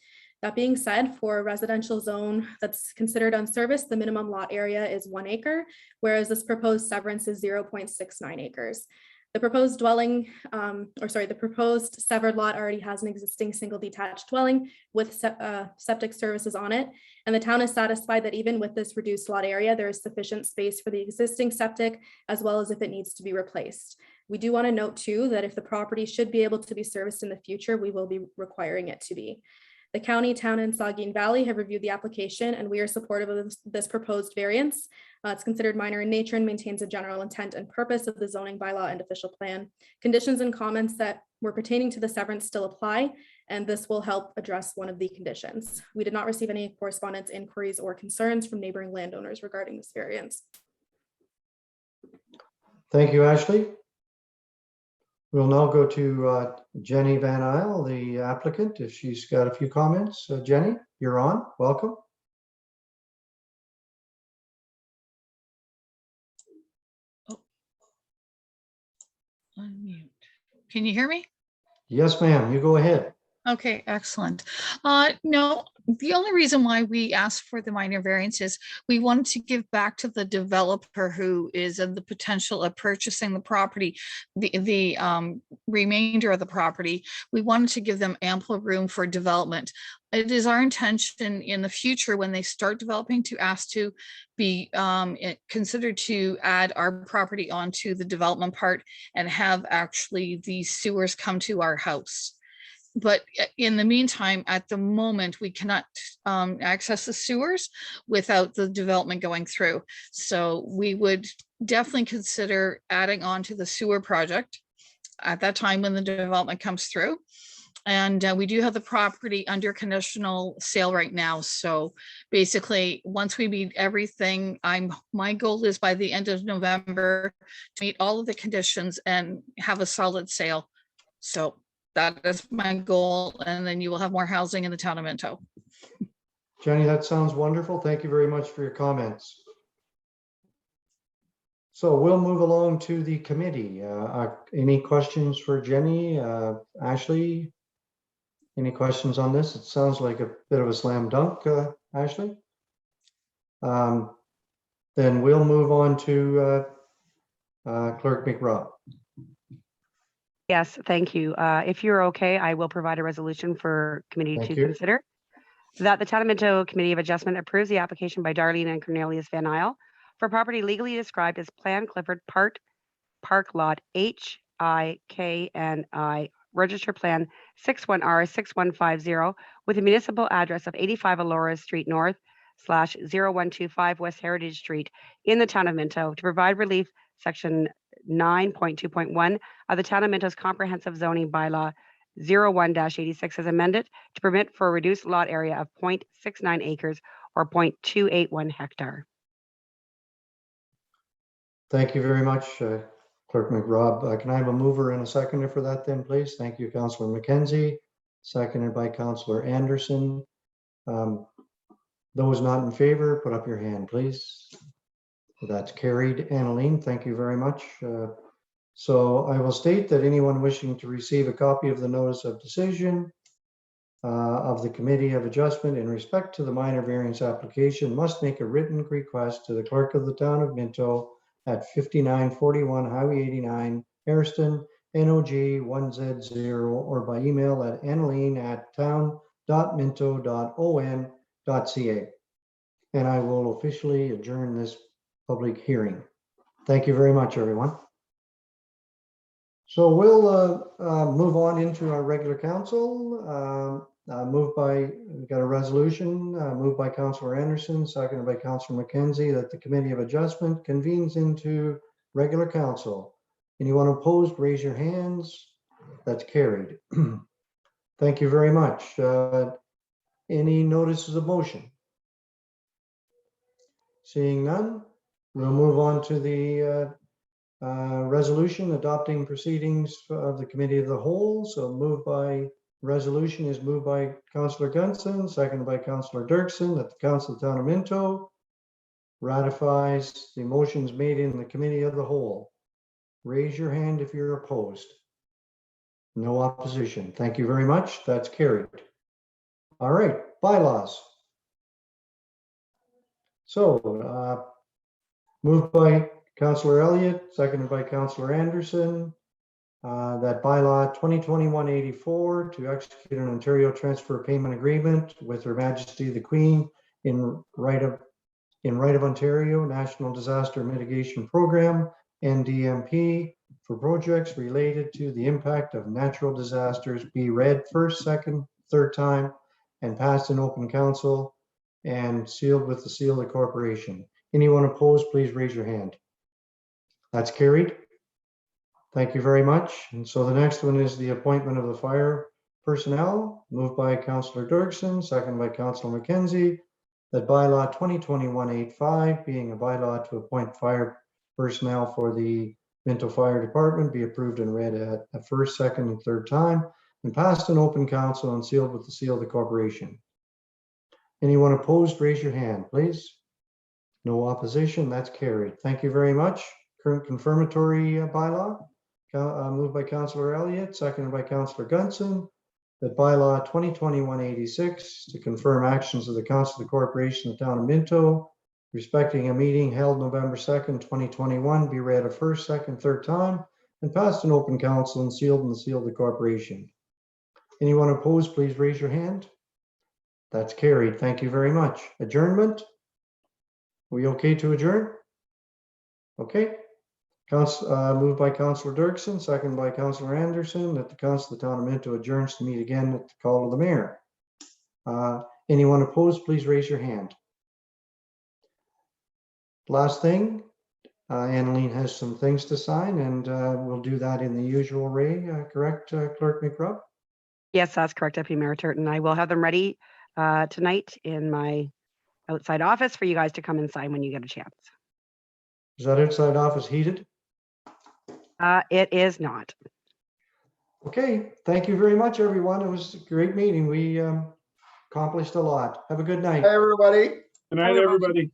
That being said, for a residential zone that's considered unserviced, the minimum lot area is 1 acre, whereas this proposed severance is 0.69 acres. The proposed the proposed severed lot already has an existing single detached dwelling with septic services on it. And the town is satisfied that even with this reduced lot area, there is sufficient space for the existing septic, as well as if it needs to be replaced. We do want to note too, that if the property should be able to be serviced in the future, we will be requiring it to be. The county, town, and Saugeen Valley have reviewed the application, and we are supportive of this proposed variance. It's considered minor in nature and maintains the general intent and purpose of the zoning bylaw and official plan. Conditions and comments that were pertaining to the severance still apply, and this will help address one of the conditions. We did not receive any correspondence, inquiries, or concerns from neighboring landowners regarding this variance. Thank you, Ashley. We'll now go to Jenny Van Isle, the applicant, if she's got a few comments. Jenny, you're on. Welcome. Unmute. Can you hear me? Yes, ma'am. You go ahead. Okay, excellent. No, the only reason why we asked for the minor variance is we wanted to give back to the developer who is in the potential of purchasing the property, the remainder of the property. We wanted to give them ample room for development. It is our intention in the future when they start developing to ask to be considered to add our property onto the development part and have actually the sewers come to our house. But in the meantime, at the moment, we cannot access the sewers without the development going through. So we would definitely consider adding on to the sewer project at that time when the development comes through. And we do have the property under conditional sale right now. So basically, once we meet everything, my goal is by the end of November to meet all of the conditions and have a solid sale. So that is my goal. And then you will have more housing in the town of Minto. Jenny, that sounds wonderful. Thank you very much for your comments. So we'll move along to the committee. Any questions for Jenny? Ashley? Any questions on this? It sounds like a bit of a slam dunk, Ashley. Then we'll move on to Clerk McRobb. Yes, thank you. If you're okay, I will provide a resolution for committee to consider. That the Townamentos Committee of Adjustment approves the application by Darlene and Cornelius Van Isle for property legally described as Plan Clifford Park Lot HIKNI, Register Plan 61R6150, with a municipal address of 85 Alora Street North /0125 West Heritage Street in the town of Minto to provide relief, section 9.2.1 of the Townamentos Comprehensive Zoning Bylaw 01-86 as amended to permit for a reduced lot area of 0.69 acres or 0.281 hectare. Thank you very much, Clerk McRobb. Can I have a mover and a seconder for that then, please? Thank you, Councillor McKenzie, seconded by Councillor Anderson. Those not in favor, put up your hand, please. That's carried. Annaline, thank you very much. So I will state that anyone wishing to receive a copy of the notice of decision of the Committee of Adjustment in respect to the minor variance application must make a written request to the Clerk of the Town of Minto at 5941 Highway 89, Palmerston, NOG 1Z0, or by email at annaline@town.minto.on.ca. And I will officially adjourn this public hearing. Thank you very much, everyone. So we'll move on into our regular council. We've got a resolution moved by Councillor Anderson, seconded by Councillor McKenzie, that the Committee of Adjustment convenes into regular council. Anyone opposed, raise your hands. That's carried. Thank you very much. Any notices of motion? Seeing none, we'll move on to the resolution adopting proceedings of the Committee of the Whole. So resolution is moved by Councillor Gunson, seconded by Councillor Dirksen, that the Council of Town of Minto ratifies the motions made in the Committee of the Whole. Raise your hand if you're opposed. No opposition. Thank you very much. That's carried. All right, bylaws. So moved by Councillor Elliott, seconded by Councillor Anderson, that bylaw 2021-84 to execute an Ontario transfer payment agreement with Her Majesty the Queen in right of Ontario National Disaster Mitigation Program, NDMP, for projects related to the impact of natural disasters be read first, second, third time, and passed in open council and sealed with the seal of the corporation. Anyone opposed, please raise your hand. That's carried. Thank you very much. And so the next one is the appointment of the fire personnel, moved by Councillor Dirksen, seconded by Councillor McKenzie, that bylaw 2021-85, being a bylaw to appoint fire personnel for the Minto Fire Department, be approved and read at a first, second, and third time, and passed in open council and sealed with the seal of the corporation. Anyone opposed, raise your hand, please. No opposition, that's carried. Thank you very much. Current confirmatory bylaw, moved by Councillor Elliott, seconded by Councillor Gunson, that bylaw 2021-86 to confirm actions of the Council of the Corporation of the Town of Minto respecting a meeting held November 2nd, 2021, be read a first, second, third time, and passed in open council and sealed in the seal of the corporation. Anyone opposed, please raise your hand. That's carried. Thank you very much. Adjournment. We okay to adjourn? Okay. Moved by Councillor Dirksen, second by Councillor Anderson, that the council of the Townamento adjourns to meet again at the call of the mayor. Anyone opposed, please raise your hand. Last thing, Annalene has some things to sign, and we'll do that in the usual way, correct, Clerk McRubb? Yes, that's correct, Deputy Mayor Turton. I will have them ready tonight in my outside office for you guys to come and sign when you get a chance. Is that outside office heated? It is not. Okay, thank you very much, everyone. It was a great meeting. We accomplished a lot. Have a good night. Hey, everybody. Good night, everybody.